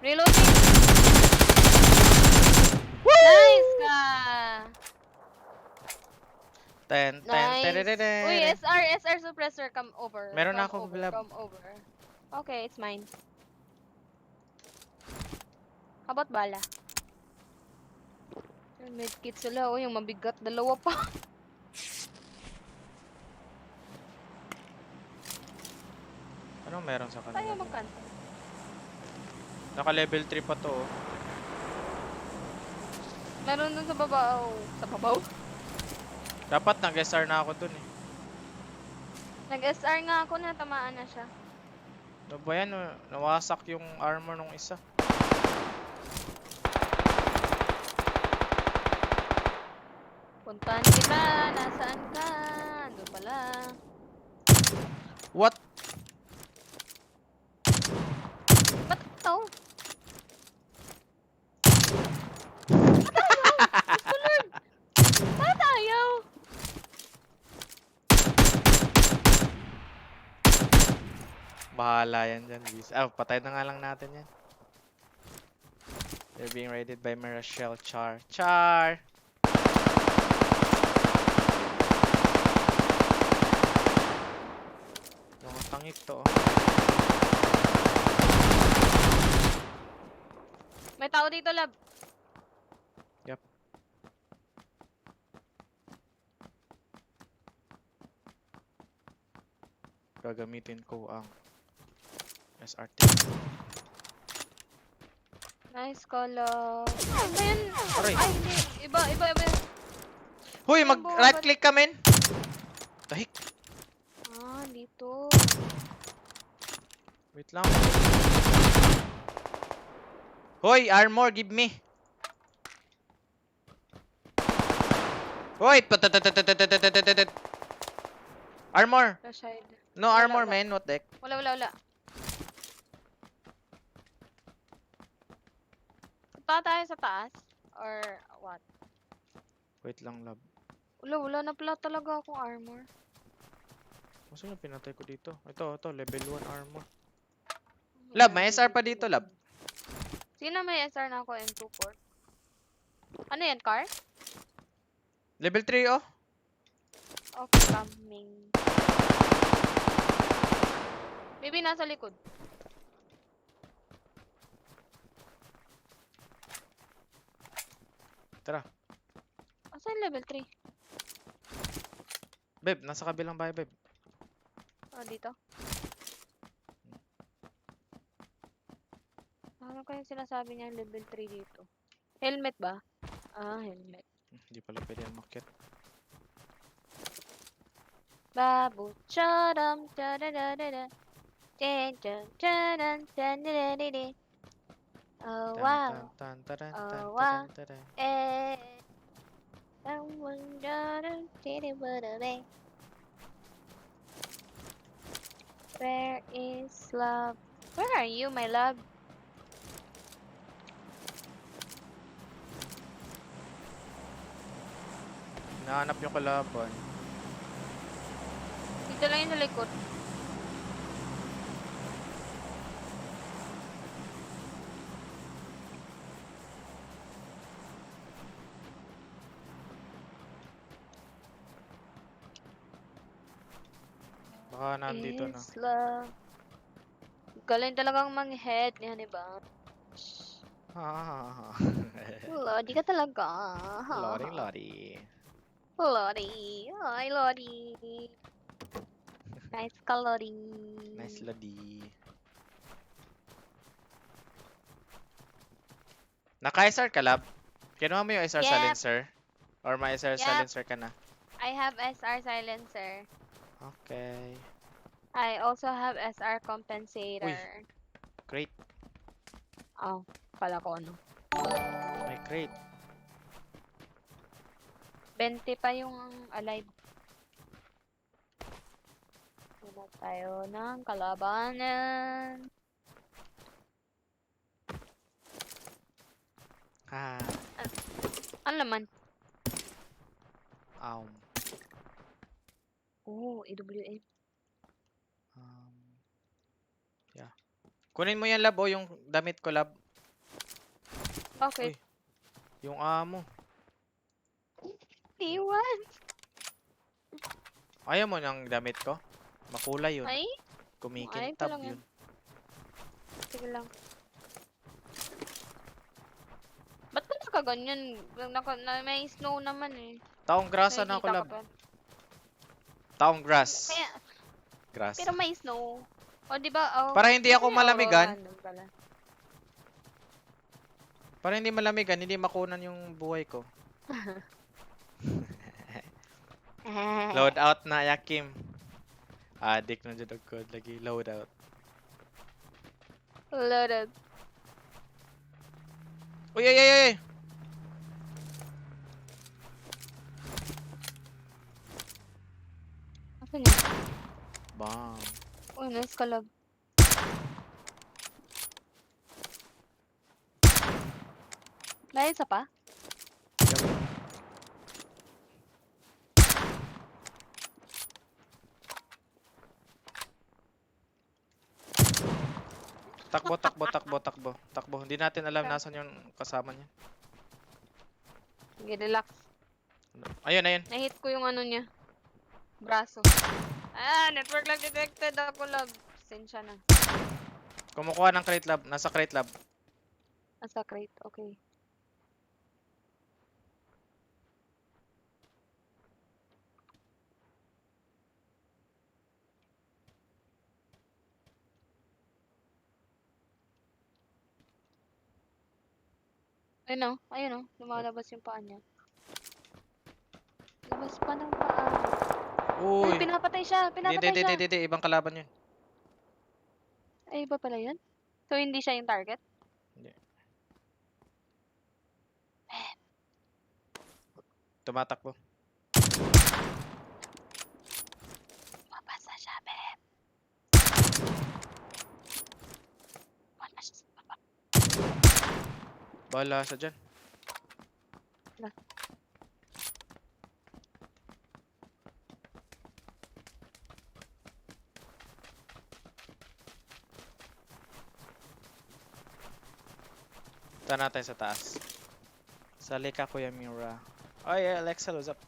Reloading. Nice ka. Ten, Nice. ten. Uy, SR suppressor, come over. Meron na Come ako, over, lab. come over. Okay, it's mine. How about bala? Medkit sila, oh, yung mabigat, dalawa pa. Anong meron sa Tayo kanila? magkanta. Naka level 3 pa to. Oh. Meron dun sa babaw. Sa babaw? Dapat nag-SR na ako dun eh. Nag-SR nga ako, natamaan na siya. Ano ba yan? Nawasak yung armor nung isa. Puntahan kita, nasaan ka? Doon pala. What? Ba't ito? Ba't ayaw? Bahala yan dyan. Patay na nga lang natin yan. They're being raided by Marashell Char. Char! Mga tangik to. Oh. May tao dito, lab. Yep. Gagamitin ko ang SRT. Nice color. Ano ba yun? Aray. Ay, hindi. Iba. Huy, Ay, mag-right bumabalik. click ka, men. Tahik. Ah, dito. Wait lang. Hoy, armor, give me. Hoy, armor. Left side. No armor, man. What the heck? Wala. Pa tayo sa taas? Or what? Wait lang, lab. Wala na pala talaga akong armor. Masa yung pinatay ko dito? Ito, level 1 armor. Lab, may SR pa dito, lab. Sino may SR na ako M24? Ano yan, car? Level 3, oh. Okay, coming. Maybe nasa likod. Tara. Asan level 3? Beb, nasa kabilang bahay, beb. Oh, dito. Ano kaya sinasabi niya level 3 dito? Helmet ba? Ah, helmet. Hindi pala pwede yan makyat. Babu chadam chadadadada. Chadadadadadadadadadada. Oh wow. Oh wow. Eh. Where is love? Where are you, my love? Hinahanap yung kalaban. Dito lang yung sa likod. Baka nandito na. Is love. Galing talagang mang-head ni Hannibal. Lodi ka talaga. Lori. Lodi. Hi, Lodi. Nice ka, Lodi. Nice lodi. Naka-SR ka, lab? Kinuha mo yung SR Yep. silencer? Or may SR Yep. silencer ka na? I have SR silencer. Okay. I also have SR compensator. Great. Oh, kala ko ano. May crate. 20 pa yung alive. Wala tayo ng kalabanan. Ha. Ano laman? Um. Oh, AWM. Yeah. Kunin mo yan, lab, o yung damit ko, lab. Bakit? Uy. Yung amo. Iwan. Ayaw mo ng damit ko? Makulay yun. Ay? Kumikintab lang yun. Sige lang. Ba't ka nakaganyan? May snow naman eh. Taong grasa na ako, lab. Taong grass. Kaya, Grass. pero may snow. O, di ba? Oh, Para hindi ako malamigan. Pala. Para hindi malamigan, hindi makunan yung buhay ko. Load out na, Yakim. Adik na dyan ako. Lagi, load out. Loaded. Uy, ay! Asan yun? Bang. Uy, nice collab. May isa pa? Takbo. Hindi natin alam nasan yung kasama niya. Sige, relax. Ayun. Nahit ko yung ano niya. Braso. Network lag detected ako, love. Sensya na. Kumukuha ng crate lab. Nasa crate lab. Nasa crate, okay. Ayun o. Lumalabas yung paa niya. Labas pa ng paa. Ay, Uy! pinapatay siya! Pinapatay siya! Hindi. Ibang kalaban yun. Ay, iba pala yun? So, hindi siya yung target? Hindi. Tumatakbo. Mabasa siya, Beb. Bahala siya dyan. Wala. Punta natin sa taas. Sali ka, Kuya Mira. Ay, Alexa, what's up?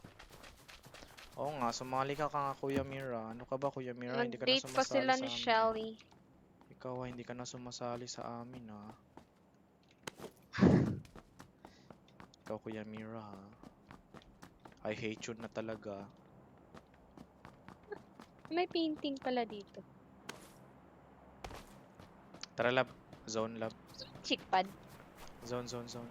Oo nga, sumali ka nga, Kuya Mira. Ano ka ba, Kuya Mira? Hindi ka na Nag-date pa sumasali sila sa ni amin. Shelly. Ikaw, hindi ka na sumasali sa amin, ha? Ikaw, Kuya Mira, ha? I hate you na talaga. May painting pala dito. Tara, lab. Zone, lab. Chickpad. Zone. Saan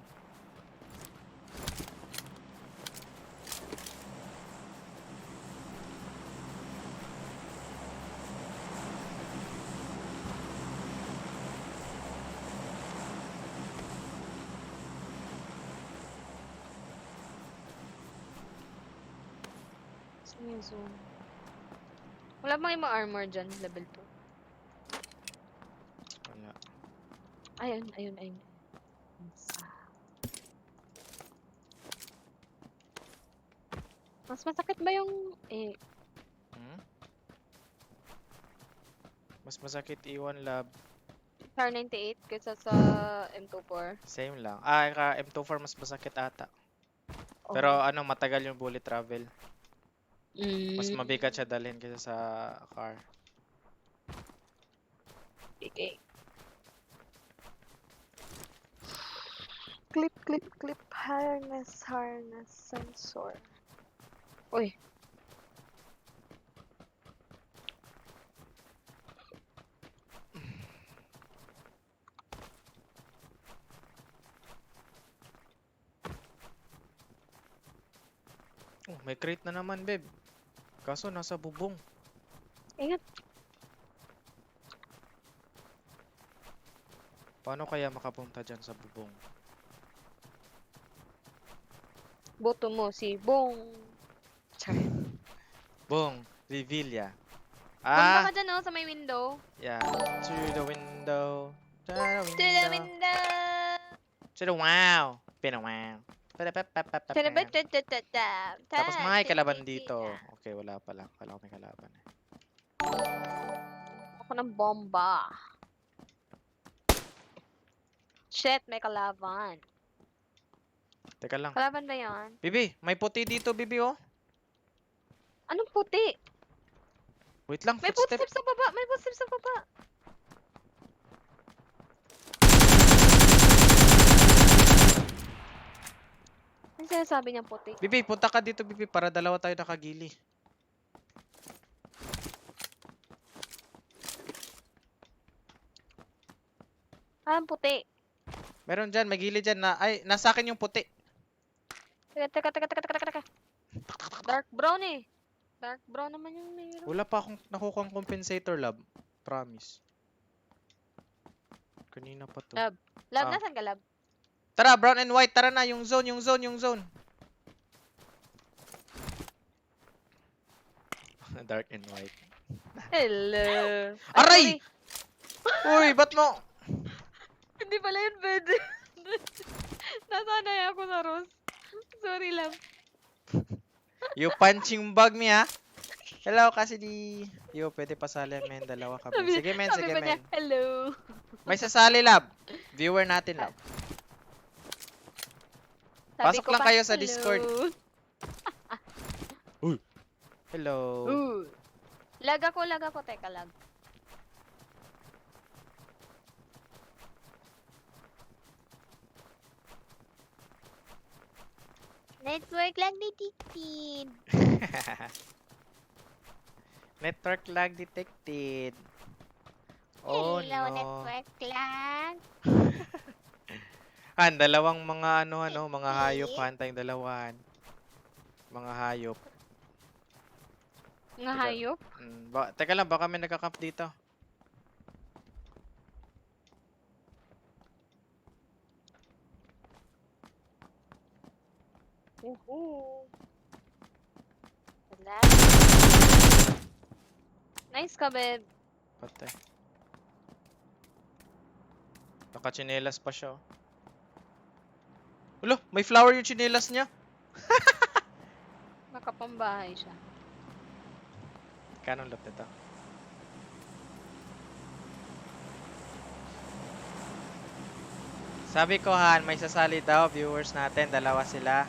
yung zone? Wala bang ibang armor dyan? Level 2. Wala. Ayun. Mas masakit ba yung... Hmm? Mas masakit iwan, lab. Star 98 kaysa sa M24? Same lang. M24 mas masakit ata. Oh. Pero matagal yung bullet travel. Mas Mm. mabigat siya dalhin kaysa sa car. Okay. Clip. Harness sensor. Uy. Oh, may crate na naman, babe. Kaso nasa bubong. Ingat. Paano kaya makapunta dyan sa bubong? Boto mo si Bong. Char. Bong, Revilla. Bumba ka dyan, oh, sa may window. Yeah. To the window. To the To the window. window. To the wow. Pinawow. Tapos may kalaban dito. Okay, wala pala. Kala ko may kalaban. Ako ng bomba. Shit, may kalaban. Teka lang. Kalaban ba yan? Bibi, may puti dito, Bibi, oh. Anong puti? Wait lang, May footstep. footsteps sa baba. May footsteps sa baba. Ano sinasabi niyang puti? Bibi, punta ka dito, Bibi, para dalawa tayo nakagili. Ang puti. Meron dyan, may gili dyan na, ay, nasa akin yung puti. Teka. Dark brown eh. Dark brown naman yung mayroon. Wala pa akong nakukuha ang compensator, lab. Promise. Kanina pa to. Lab, nasan ka, lab? Tara, brown and white. Tara na, yung zone. Dark and white. Hello. Aray! Uy, ba't mo? Hindi pala yun, bed. Nasanay ako sa Rose. Sorry, lab. You punching bag me, ha? Hello, kasi di... Yo, pwede pasali, men. Dalawa kami. Sige, men. Sabi ba niya, hello. May sasali, lab. Viewer natin, lab. Pasok lang kayo sa Discord. Hello. Lag ako. Teka, lag. Network lag detected. Network lag detected. Oh, Hello, no. network lag. Dalawang mga mga hayop, tayong dalawan. Mga hayop. Mga Teka, hayop? teka lang, baka may nagka-camp dito. Woohoo! Wala. Nice ka, babe. Patay. Nakachinelas pa siya. Ulo, may flower yung chinelas niya. Nakapambahay siya. Kanong lap nito? Sabi ko, Han, may sasali daw. Viewers natin, dalawa sila.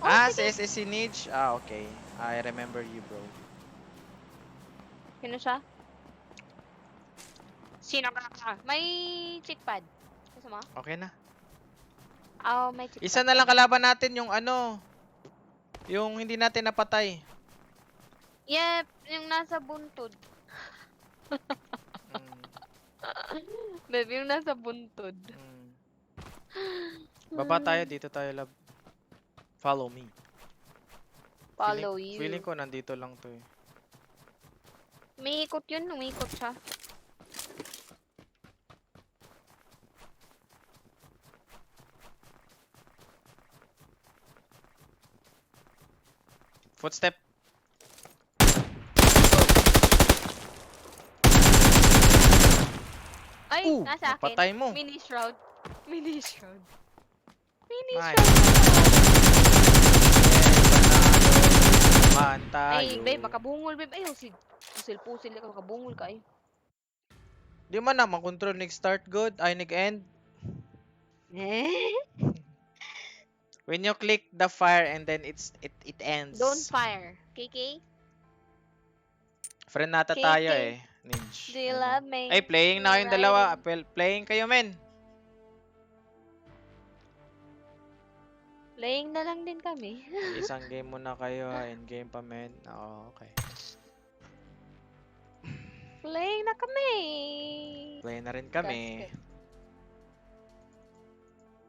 Oh, Si sige. SSC Niche? Okay. I remember you, bro. Sino siya? Sino ka? May chick pad. Gusto mo? Okay na. Oh, may chick Isa pad. na lang kalaban natin yung yung hindi natin napatay. Yep, yung nasa buntod. Babe, yung nasa buntod. Baba tayo, dito tayo, love. Follow me. Follow you. Feeling ko nandito lang to eh. May ikot yun, umikot siya. Footstep. Ay, nasa akin. Napatay mo. Mini shroud. Mini shroud. Mini Nice. shroud. Man tayo. Ay, babe, makabungol, babe. Ay, pusil-pusil ka, makabungol ka, eh. Di man na, makontrol nag-start good, ay nag-end. When you click the fire and then it ends. Don't fire. KK? Friend nata KK. tayo eh. Ninja. Do you love me? Ay, playing na kayong dalawa. Playing kayo, men. Playing na lang din kami. Isang game muna kayo ha. In-game pa, men. Oo, okay. Playing na kami. Play na rin kami.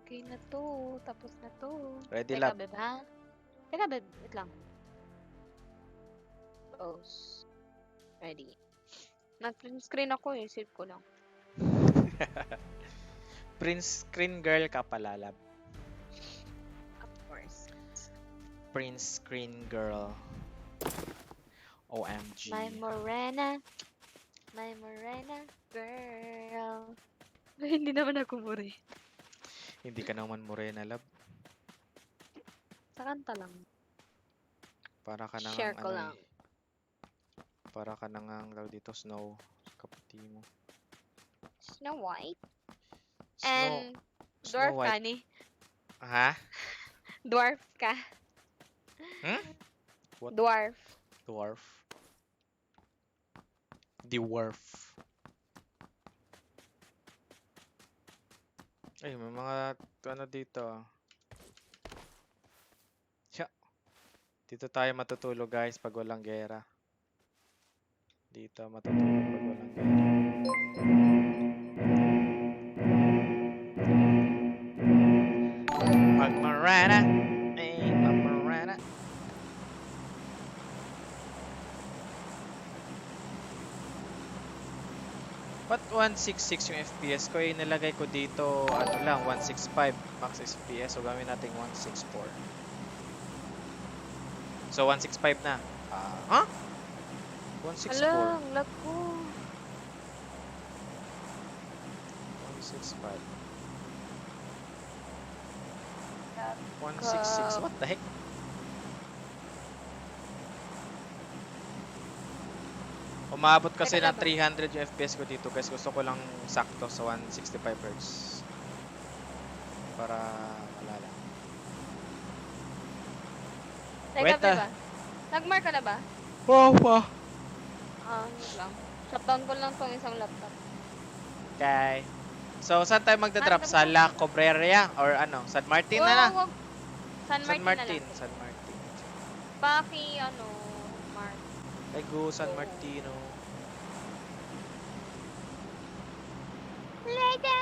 Okay na to. Tapos na to. Ready, Teka, lab. babe, ha? Teka, babe. Wait lang. Close. Ready. Nag-print screen ako eh. Save ko lang. Print screen girl ka pala, lab. Of course. Print screen girl. OMG. My morena. My morena girl. Hindi naman ako muri. Hindi ka naman morena, lab. Sa kanta lang. Para ka nang Share ko lang. Para ka nang tawag dito, Snow. Kaputi mo. Snow White? Snow, And Snow dwarf White. ka ni? Ha? Dwarf ka. What? Dwarf. Dwarf. Dwarf. Ay, may mga dito. Siya. Dito tayo matutulog, guys, pag walang gera. Dito matutulog pag walang gera. Magmarana. Ay, magmarana. Ba't 166 yung FPS ko? Nilagay ko dito, 165 max FPS. So, gawin natin 164. So, 165 na. Huh? 164. Hala, ang lag ko. 165. 166. What the heck? Umabot kasi ng 300 yung FPS ko dito guys. Gusto ko lang sakto sa 165 Hz. Para wala lang. Teka, Wait, ba? Nag-mark ka na ba? Wow. Wait lang. Shutdown ko lang tong isang laptop. Okay. So, saan tayo magdadrop? Sa La Cabrera or ano? San Martin na na? Wag. San Martin na lang. San Martin. Paki, Mark. Ay go, San Martino. Lego!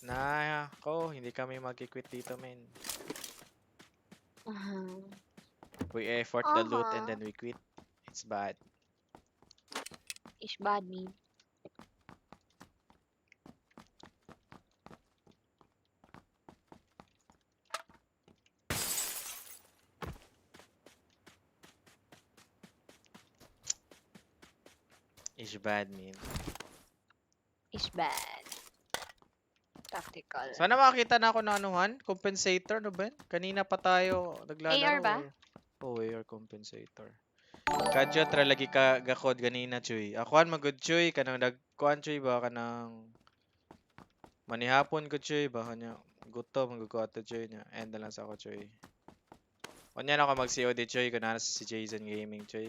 Nako, hindi kami mag-quit dito, men. We effort the loot and then we quit. It's bad. Ish bad me. It's bad, man. Ish bad. Tactical. Sana makakita na ako ng anuhan. Compensator, no ba? Kanina pa tayo naglalaro. AR ba? Oh, AR compensator. Kadyo tra lagi ka gakod ganina, Chuy. Akuan magud Chuy kanang nagkuan Chuy ba kanang manihapon ko Chuy ba kanya gutom magkuato Chuy niya. End na lang sa ako Chuy. Onya na ako mag COD Chuy kuna si Jason Gaming Chuy.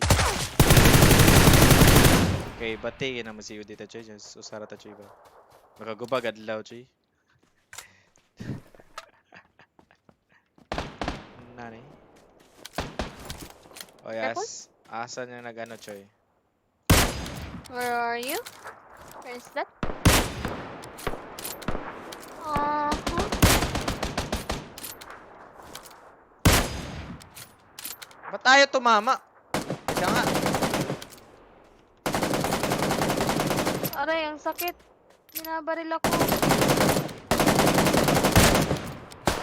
Okay, bati na mo COD ta Chuy. Just usara ta Chuy ba. Makagubag adlaw Chuy. Nani? Oh yes. Asa niya nag-ano, Choy? Where are you? Where is that? Ba't tayo tumama? Ika nga. Aray, ang sakit. Binabaril ako.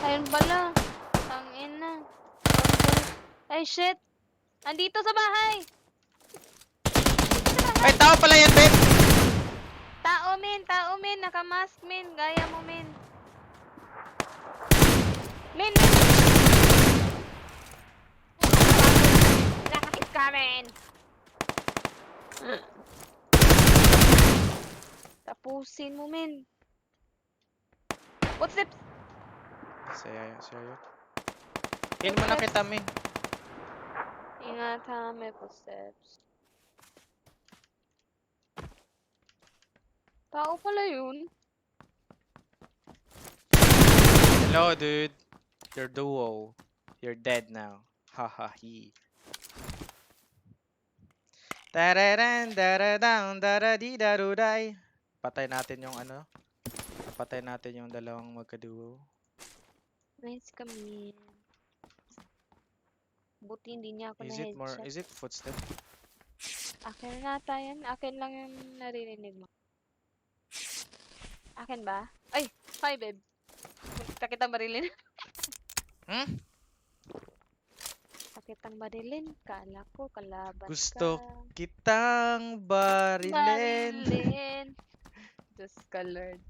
Ayun pala. Tangin na. Ay, shit. Andito sa bahay. Ay, tao pala yan, Ben! Tao, min. Nakamask, min. Gaya mo, min. Min. Nakakit ka, min. Tapusin mo, min. What's it? Saya. Kill mo na kita, min. Ingat ha, may footsteps. Tao pala yun. Hello, dude. You're duo. You're dead now. Haha, he. Tararan, daradang, daradidaruday. Patay natin yung ano. Patay natin yung dalawang magkaduo. Nice kami. Buti hindi niya ako na-headshot. Is it footstep? Akin na nata yan. Akin lang yung naririnig mo. Akin ba? Ay! Hi, babe. Punta kitang barilin. Kitang barilin. Kala ko kalaban Gusto ka. kitang barilin. Just colored.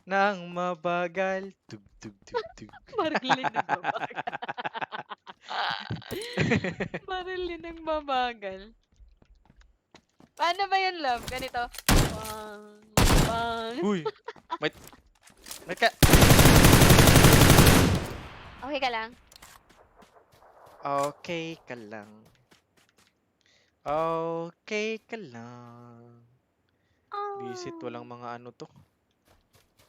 Nang mabagal. Tug. Barilin ng babagal. Barilin ng babagal. Paano ba yun, love? Ganito. Bang. Uy! May ka... Okay ka lang? Okay ka lang. Okay ka lang. Visit, walang mga ano to.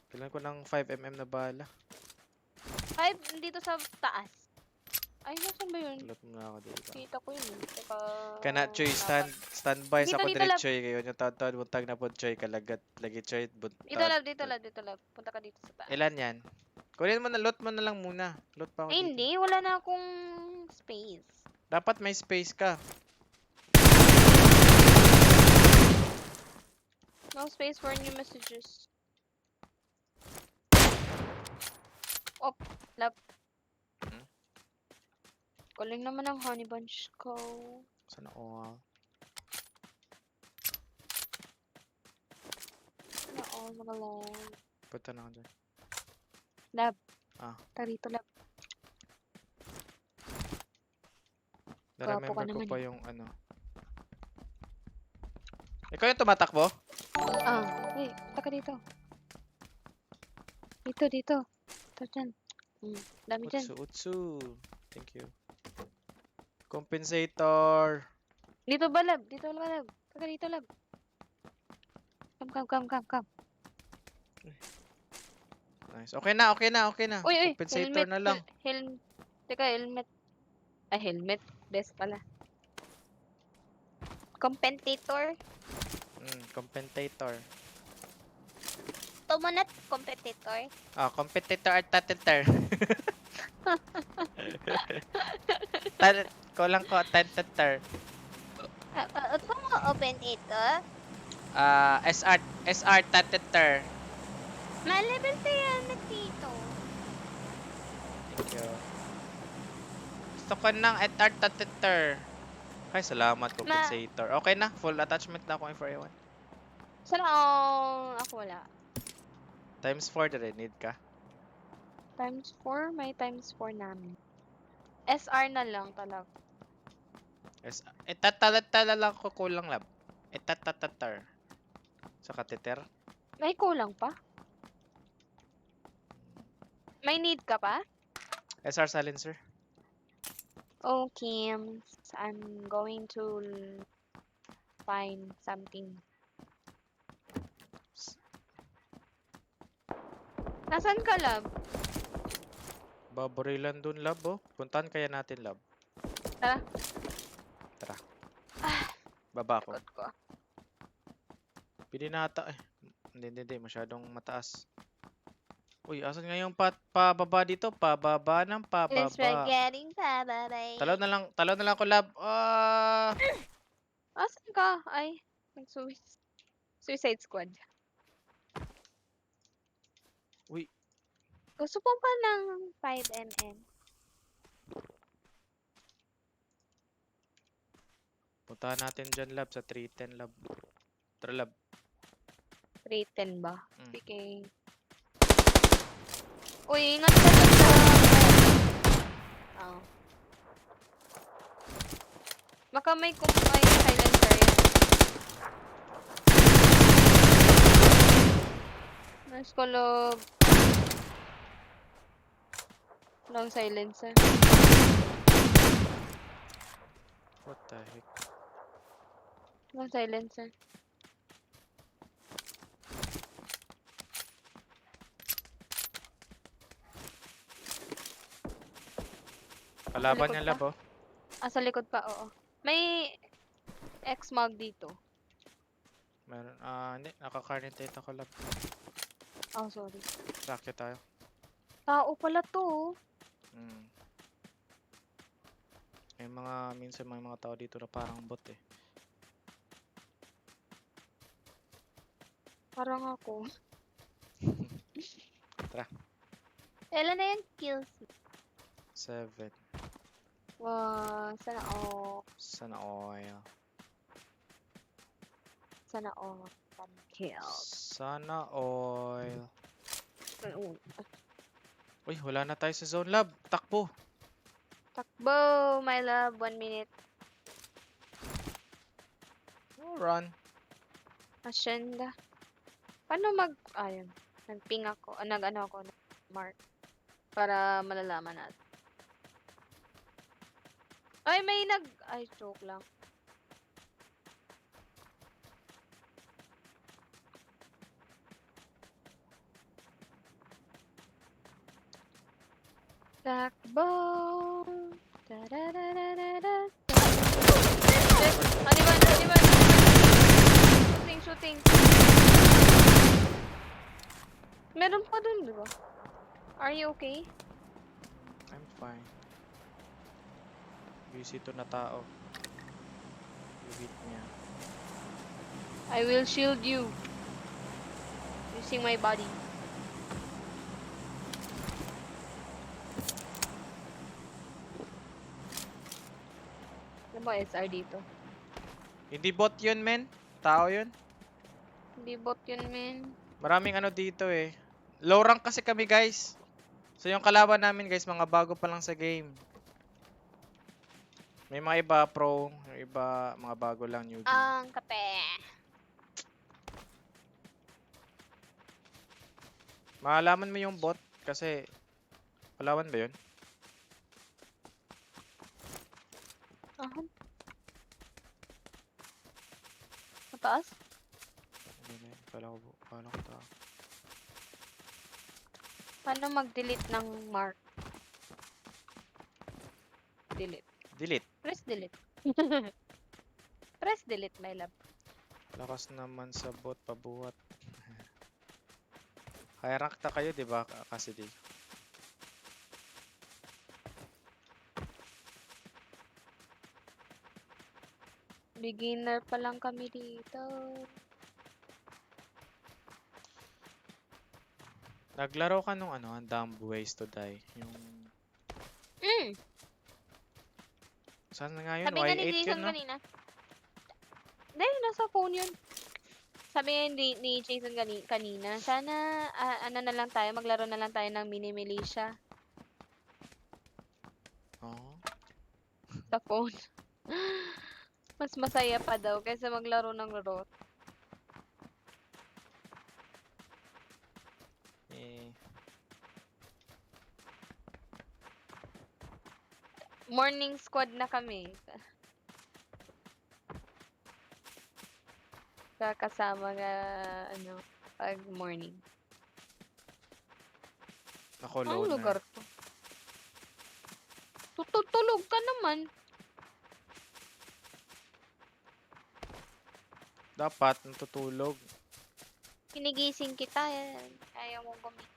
Kailan ko ng 5mm na bala. 5 dito sa taas. Ay, nasan ba yun? Tulot mo na ako dito. Kita ko yun. Teka. Kana Choy, standby sa Dito, dito, kudret love. Choy. Kayo yung taon buntag na po Choy. Kalagat, lagi Choy. Dito, love. Punta ka dito sa taas. Ilan yan? Kunin mo na, loot mo na lang muna. Loot pa ako Eh, dito. hindi. Wala na akong space. Dapat may space ka. No space for new messages. Oh, love. Kuling naman ang honey bunch ko. Sana all. Sana all, mga love. Punta na ako dyan. Love. Tarito, love. Na-remember ka ko naman pa yung ano. Ikaw yung tumatakbo? Hey, taka dito. Dito. Ito dyan. Dami dyan. Utsu. Thank you. Compensator. Dito ba, love? Taka dito, love. Come. Nice. Okay na. Uy, Compensator helmet, na lang. Teka, helmet. Ay, helmet. Best pala. Compensator. Compensator. Ako muna, competitor. Ah, competitor at tatitor. Kulang ko tatitor. Ito mo open ito. SR tatitor. Malibel tayo na dito. Thank you. Gusto ko ng SR tatitor. Ay, salamat, compensator. Okay na, full attachment na ako for A1. Saan ako wala? Times 4 na rin, need ka. Times 4? May times 4 namin. SR na lang talaga. Itatatala lang ko kulang lab. Itatatatar. Sa katiter. May kulang pa? May need ka pa? SR silencer. Okay, I'm going to find something. Nasaan ka, lab? Babarilan dun lab oh. Puntahan kaya natin lab. Tara. Tara. Ah, Baba ko. likod ko. Pininata eh. Hindi. Masyadong mataas. Uy, asan nga yung pababa dito? Pababa ng It's we're pababa. getting babay. Talo na lang ako lab. Ah! Asan ka? Ay, Suicide Squad. Uy, Gusto po pa ng 5mm. puntahan natin dyan lab sa 310 lab. Tara lab. 310 ba? Mm. Sige. Uy, ingat ka dun sa... Oh. Baka may silencer yan. Nice kolog. Long silencer. What the heck? Long silencer. Kalaban likod niya pa? lab oh. Sa likod pa, oo. May X-Mag dito. Meron. Hindi. Naka-carnitate ako lab. Oh, sorry. Rakya tayo. Tao pala to. Mm. Minsan may mga tao dito na parang bot eh. Parang ako. Tara. Ilan na yung kills? 7. Wow, sana all. Sana oil. Sana all. Kills. Sana oil. Uy, wala na tayo sa zone lab. Takbo. Takbo, my love. 1 minute. Oh, run. Asyenda. Paano ayun. Nag-ping ako. Nag-ano ako. Mark. Para malalaman natin. Ay, ay, joke lang. Takbo. Da-da-da-da-da-da. Haniban. Shooting. Meron pa dun, di ba? Are you okay? I'm fine. Busy to na tao. You hit niya. I will shield you. Using my body. Ano ba SR dito? Hindi bot yun, men. Tao yun. Hindi bot yun, men. Maraming ano dito eh. Low rank kasi kami, guys. So yung kalaban namin, guys, mga bago pa lang sa game. May mga iba pro, yung iba mga bago lang newbie. Ang kape. Maalaman mo yung bot kasi kalaban ba yun? Ahon. Mataas? Hindi, kala ko tao. Paano mag-delete ng mark? Delete. Delete. Press delete. Press delete, my love. Lakas naman sa bot, pabuhat. Kaya rank na kayo, di ba? Kasi di. Beginner pa lang kami dito. Naglaro ka nung ano, ang Dumb Ways to Die. Yung... Saan na nga yun? Sabi nga ni Y8 yun, Jason no? kanina. Dahil nasa phone yun. Sabi nga ni Jason kanina, sana ano na lang tayo, maglaro na lang tayo ng mini militia Oo. sa phone. Mas masaya pa daw kaysa maglaro ng ROT. Eh, Morning squad na kami. Kakasama nga, ano, pag morning. ako Ang loner. lugar to. Tutulog ka naman. Dapat natutulog. Kinigising kita. Ayaw mong gumising.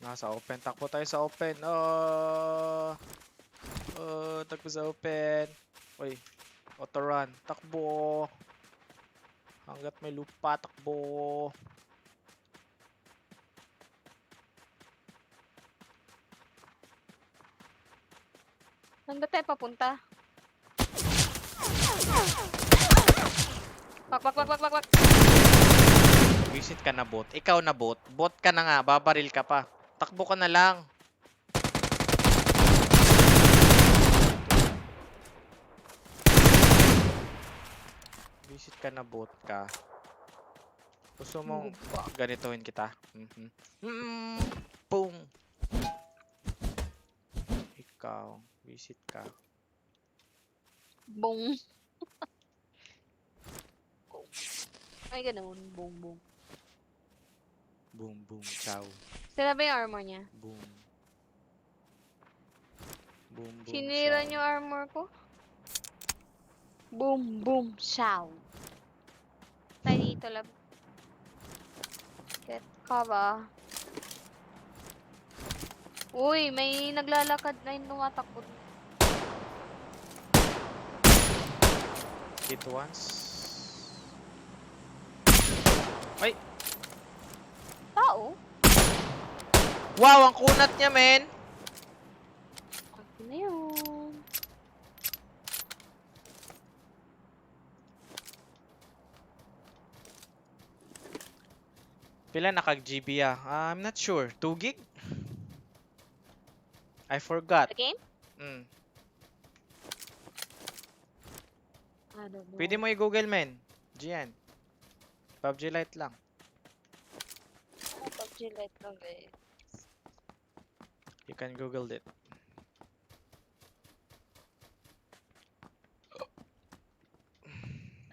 Nasa open. Takbo tayo sa open. Takbo sa open. Uy. Auto run. Takbo. Hanggat may lupa, takbo. Saan ba tayo papunta? Wak. Visit ka na bot. Ikaw na bot. Bot ka na nga. Babaril ka pa. Takbo ka na lang. Visit ka na bot ka. Gusto mong ganituhin kita? Boom. Ikaw. Visit ka. Bong. Ay, ganun. Bong. Boom, boom, chow. Sila ba yung armor niya? Boom. Boom, boom, Sinira chow. niyo armor ko? Boom, shaw. Tayo dito lang. Get ka ba? Uy, may naglalakad na yung tumatakbo. Hit once. Ay! Tao? Wow! Ang kunat niya, men! Ano na yun? Pila nakag-GB ah? I'm not sure. 2 gig? I forgot. The game? I don't know. Pwede mo i-google, men. Gian. PUBG Lite lang. PUBG Lite lang eh. You can google it.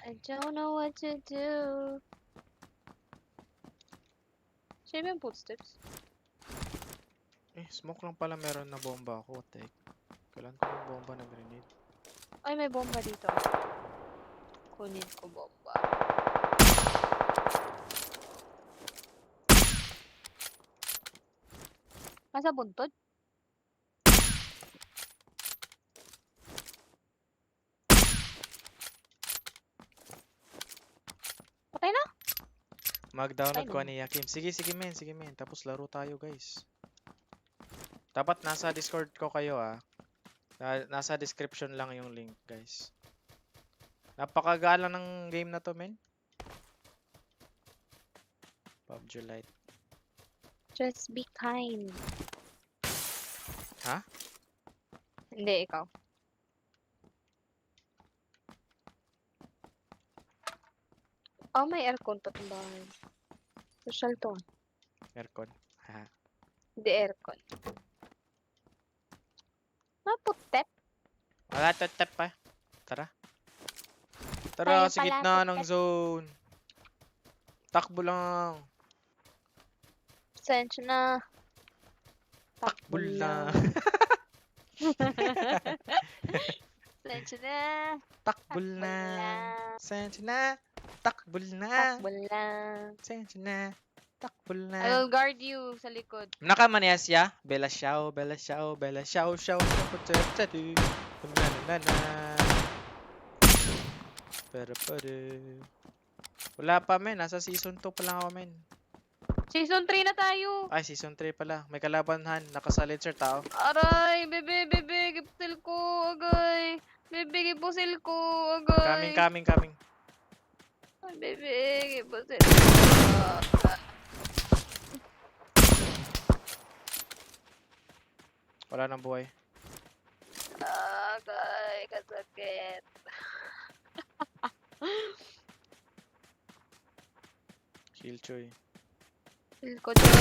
I don't know what to do. Siya yung footsteps. Smoke lang pala meron na bomba ako. Tek. Kailan ko yung bomba na grenade? Ay, may bomba dito. Kunin ko bomba. Nasa buntod? Patay na? Mag-download Ay, ko no. ni Yakim. Sige, men. Sige, men. Tapos laro tayo, guys. Dapat nasa Discord ko kayo, ah. Nasa description lang yung link, guys. Napakagala ng game na to, men. PUBG Lite. Just be kind. Ha? Hindi, ikaw. Oh, may aircon to itong bahay. Social to. Aircon. Ha. Hindi aircon. Naputep. Wala tap pa. Tara. Tara, Tayo sa pala, gitna ng tap-tap. zone. Takbo lang. Sensya na. Takbo lang. Sensya na. Takbo lang. Sensya na. Takbol na. Takbol lang. Sensya na. Takbol I na. will guard you sa likod. Nakamaniyas ya. Bella Xiao, Bella Xiao, Bella Xiao, Xiao, Xiao, Pero. Wala pa men. Nasa season 2 pa lang ako men. Season 3 na tayo. Ay, season 3 pala. May kalabanhan. Nakasalit sir tao. Aray, bebe, gipusil ko, agay. Bebe, gipusil ko, agay. Coming. Ay, bebe, gipusil ko. Wala nang buhay. Agay, kasakit. Killjoy. Feel ko dyan.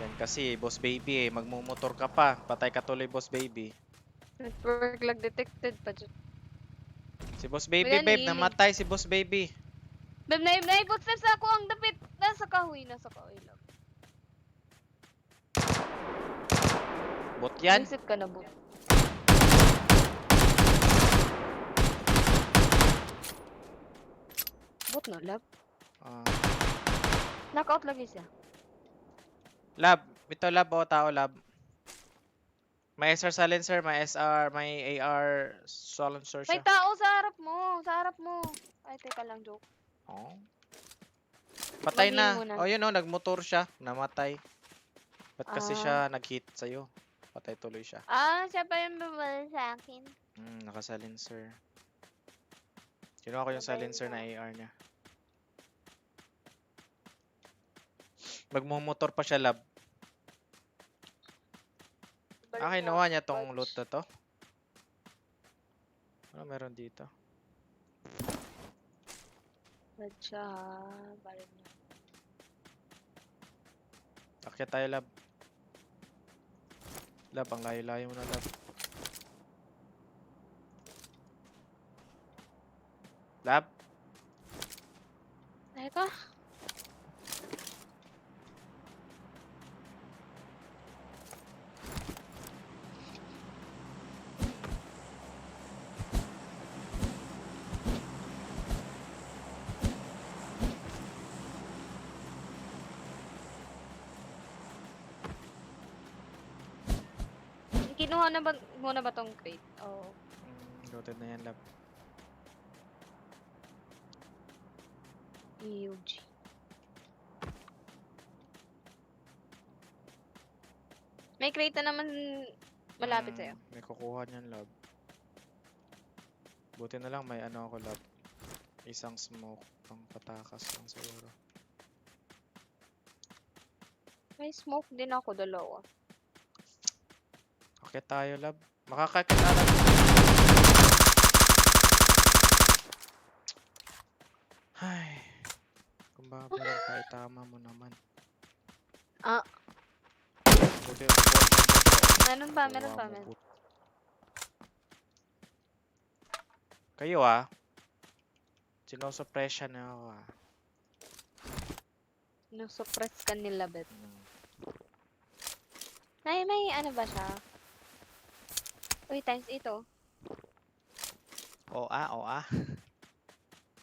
Yan kasi, boss baby eh. Magmumotor ka pa. Patay ka tuloy, boss baby. Network lag detected pa dyan. Si boss baby, Ayan, babe. healing. Namatay si boss baby. Beb, naipot-steps ako ang dapit. Nasa kahoy lang. Bot yan. Reset ka na, bot. Bot na, lab. Ah. Knockout lagi siya. Lab. Ito lab o tao lab. May SR silencer, may SR, may AR silencer May siya. tao sa harap mo. Ay, teka lang, joke. Oh. Patay Mag-heal na. muna. Oh, yun oh, nagmotor siya. Namatay. Ba't kasi Ah. siya nag-hit sa'yo? Patay tuloy siya. Siya pa yung babal sa akin. Naka-silencer. Kinuha ko yung Patay silencer na na. AR niya. Magmumotor pa siya, lab. Kinuha niya tong loot na to. Ano meron dito? Bad siya, baril niya. Akyat tayo, lab. Lab, ang layo-layo mo na, lab. Lab? Teka. Kinuha na ba muna ba tong crate? Oo. Loaded na yan, lab. EUG. May crate na naman malapit sa'yo. May kukuha niyan, lab. Buti na lang may ano ako, lab. Isang smoke. Pang patakas lang siguro. May smoke din ako, dalawa. Akyat tayo, lab. Makakakit na, lab. Ay. Kung babarang ka, itama mo naman. Buti yung Meron pa. Kayo sinosuppression na ako No-suppress ka nila, bet. May ano ba siya? Uy, times ito. OA.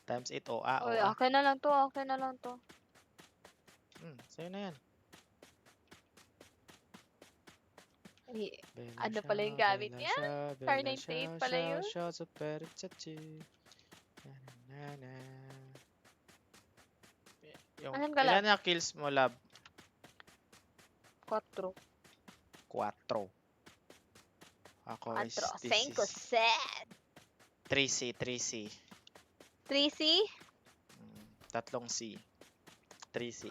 Times 8 OA. Uy, okay na lang to. Sa'yo na yan. Ay, ano pala yung gamit niya? Car name tape pala yun? Asan ka, Ilan na kills mo, lab? 4. 4. Ako is 5, 6. 3C. 3C? Tatlong C. 3C.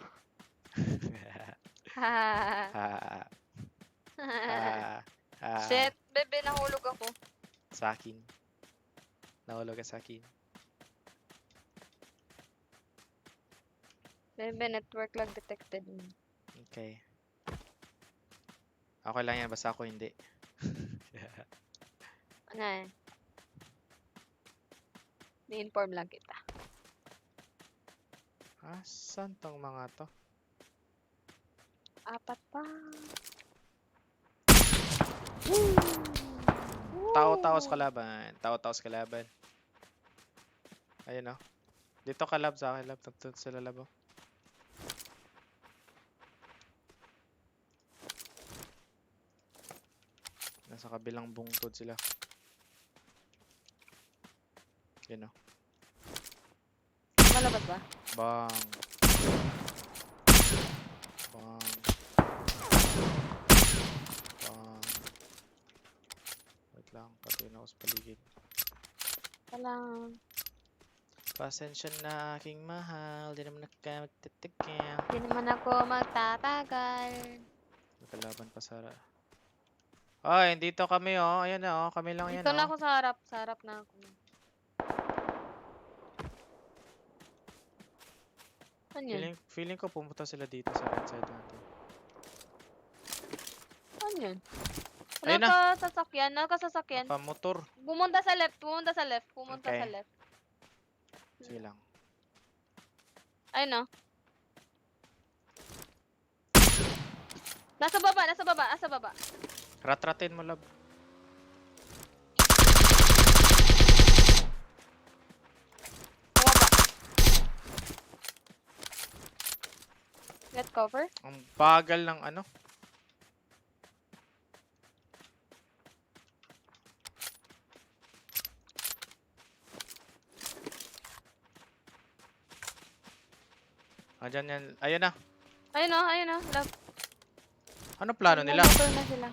Ha. Shit, bebe, nahulog ako. Sa akin. Nahulog ka sa akin. Bebe, network lag detected. Okay. Okay lang yan, basta ako hindi. Ano? Ni-inform lang kita. Saan tong mga to? 4 pa. Tao-tao sa kalaban. Ayun oh. Dito ka lab sa akin, lab. Tagtut sila lab oh. Nasa kabilang bungtod sila. Yun oh. Malabas ba? Bang. Bang. Bang. Wait lang, patuloy ako sa paligid. Walang. Pasensya na aking mahal, di naman magtitikim. Di naman ako magtatagal. Nagkalaban pa sa... Ay, dito kami oh. Ayan na oh, kami lang yan Dito na oh. ako sa harap. Sa harap na ako. Ano yun? Feeling ko pumunta sila dito sa right side natin. Ano yun? Ayun na. Nakasasakyan. Nakasasakyan. Nakamotor. Pumunta sa left. Pumunta sa left. Pumunta Okay. sa left. Sige lang. Ayun o. Nasa baba. Nasa baba. Nasa baba. Rat-ratin mo lab. Bumaba. Get cover. Ang bagal ng ano. Andyan yan. Ayun na. Ayun o. Ayun o. Love. Ano plano nila? Motor na sila.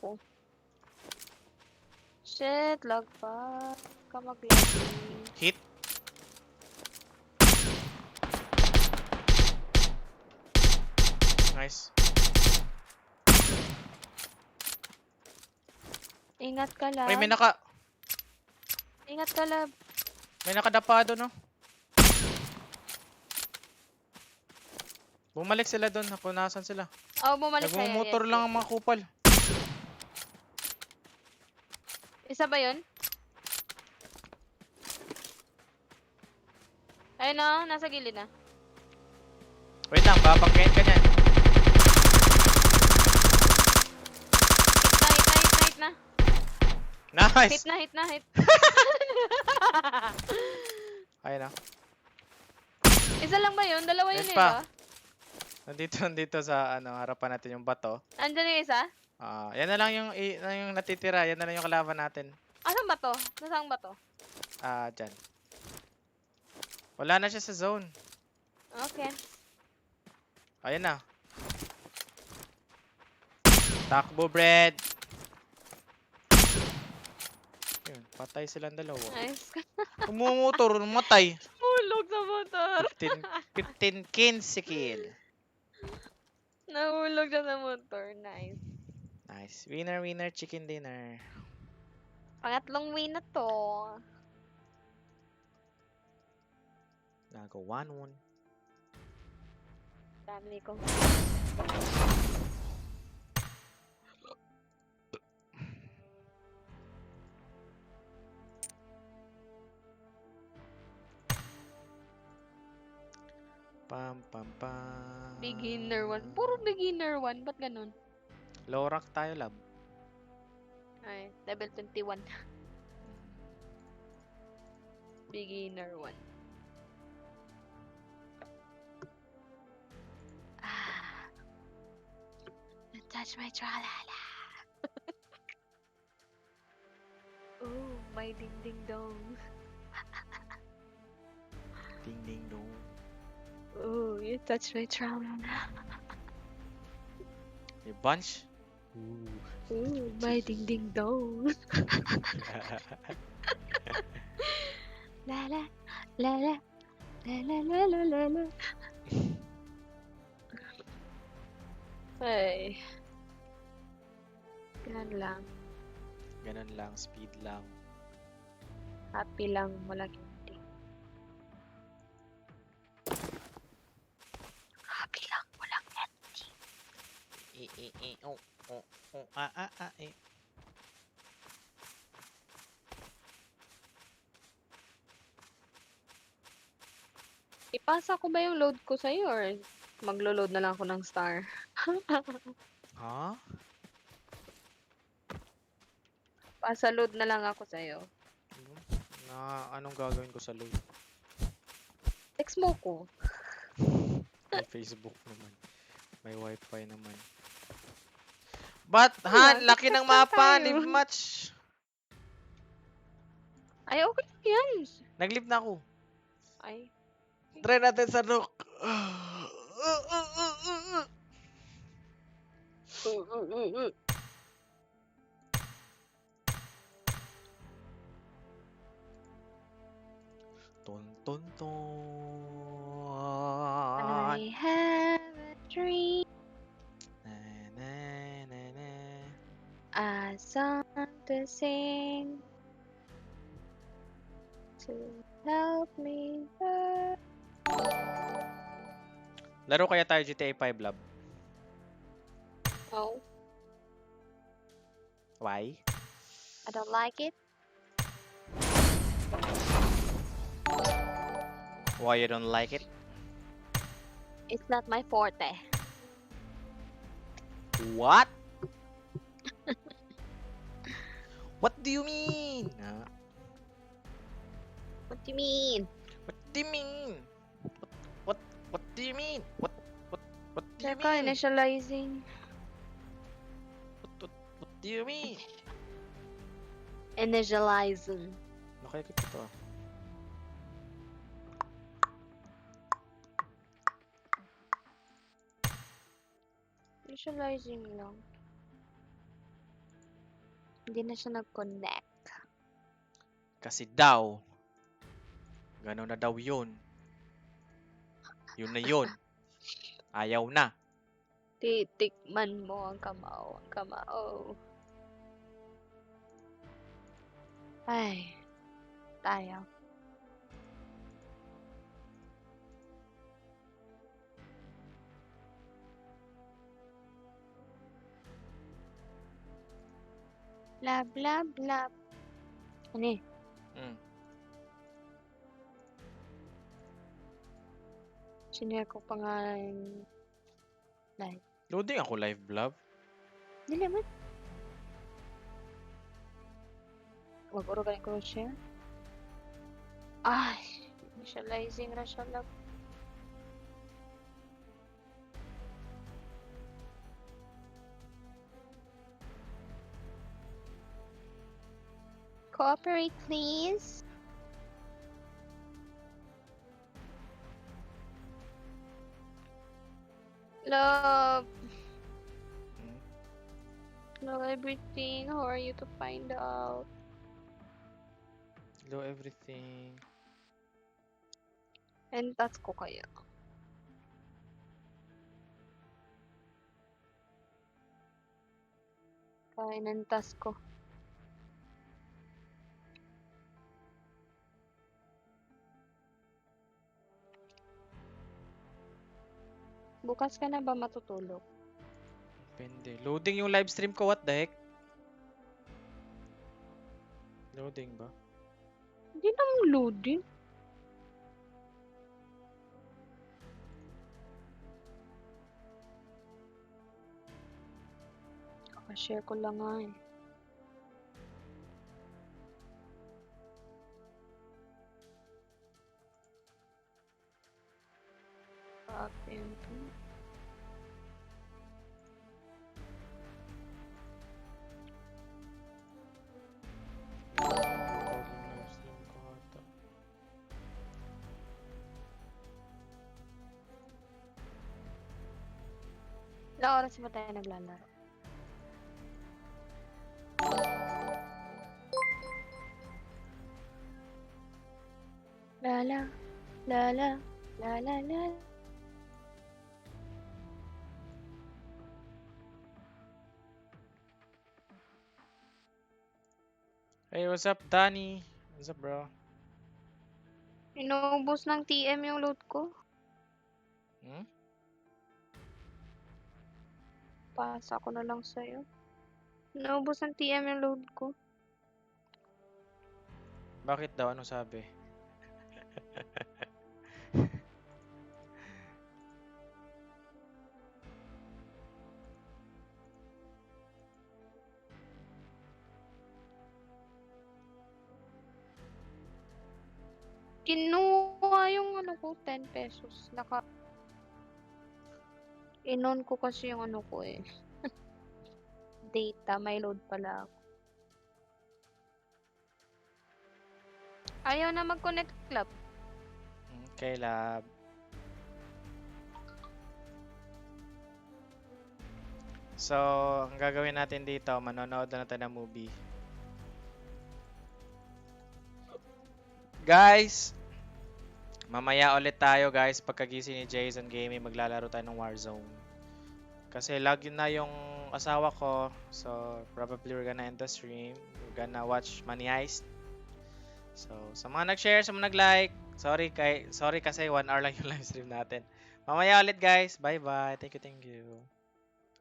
Oh. Shit. Lag pa. Kamaglagi. Hit. Nice. Ingat ka lang. Ay, Ingat ka lang. may nakadapa doon, no? Bumalik sila doon. Napunasan sila. Oh, bumalik sa'yo. Nagmumotor Yes, lang yes. ang mga kupal. Isa ba yun? Ayun o. Nasa gilid na. Wait lang, babanggain ka niyan. Hit na. Nice! Hit na. Ayun na. Isa lang ba yun? Dalawa yun Yes eh, pa. ba? Nandito sa harapan natin yung bato. Andyan yung isa? Yan na lang yung natitira. Yan na lang yung kalaban natin. Asan ba to? Nasaan ba to? Dyan. Wala na siya sa zone. Okay. Ayun na. Takbo, bread. Yun, patay silang dalawa. Nice. Umumotor, matay. Hulog sa motor. 15 kill. Nahulog siya sa motor. Nice. Nice. Winner, chicken dinner. Pangatlong win na to. Nago 1-1. Dami ko. Pam, pam, pam. Beginner 1. Puro beginner 1. Ba't ganun? Low rank tayo, lab. Ay, level 21. Beginner 1. Don't touch my tralala. Oh, my ding ding dong. Ding, ding, dong. Oh, you touch my tralala. Yung bunch. Oh, my ding ding dong. La la la la la la la la la la. Ay. Ganun lang. Ganun lang, speed lang. Happy lang, wala hindi. Happy lang, walang ending. Eh. Ipasa ko ba yung load ko sa'yo or maglo-load na lang ako ng star? Ha? Pasa load na lang ako sa'yo. Anong gagawin ko sa load? Text mo ko. May Facebook naman. May wifi naman. But, Ayan, Han, laki text ng lang mapa. tayo. Live match. Ay, okay yan. Nag-live na ako. Ay. Try natin sa Nook. Ton ton ton. I have a dream, Na, na, na, na. a song to sing, to help me learn. Laro kaya tayo GTA 5 Lab? Oh, Why? I don't like it. Why you don't like it? It's not my forte. What? What do you mean? What do you mean? What do you mean? What do you mean? What do you Teka, mean? initializing. What do you mean? Initializing. Nakikita ito. Initializing lang. Hindi na siya nag-connect. Kasi daw, gano'n na daw yun. Yun na yun. Ayaw na. Titikman mo ang kamao. Ang kamao. Ay. Tayo. Lab, lab, lab. Ano eh? Sinare ko pa nga yung live. Loading ako live vlog. Dili man. Mag-organize ko siya. Ay, initializing na siya lang. Cooperate, please. Love. Know everything. How are you to find out? Hello everything. And that's ko kaya. Kain ng task ko. Bukas ka na ba matutulog? Depende. Loading yung live stream ko. What the heck? Loading ba? Hindi naman loading. Kakashare ko lang nga eh. Atin to. Ilang oras ba tayo naglalaro? Lala, lala, lala, lala. Hey, what's up, Danny? What's up, bro? Inuubos ng TM yung load ko. Pasa ko na lang sa'yo. Inuubos ng TM yung load ko. Bakit daw? Anong sabi? Kinuha yung ano ko, 10 pesos. Inon ko kasi yung ano ko eh. Data, may load pala ako. Ayaw na mag-connect club. Okay, lab. So, ang gagawin natin dito, manonood na tayo ng movie. Guys, mamaya ulit tayo guys pagkagising ni Jason Gaming, maglalaro tayo ng Warzone. Kasi login na yung asawa ko, so probably we're gonna end the stream. We're gonna watch Money Heist. So, sa mga nag-share, sa mga nag-like, sorry kasi 1 hour lang yung live stream natin. Mamaya ulit guys. Bye-bye. Thank you, thank you.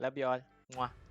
Love you all. Mwah.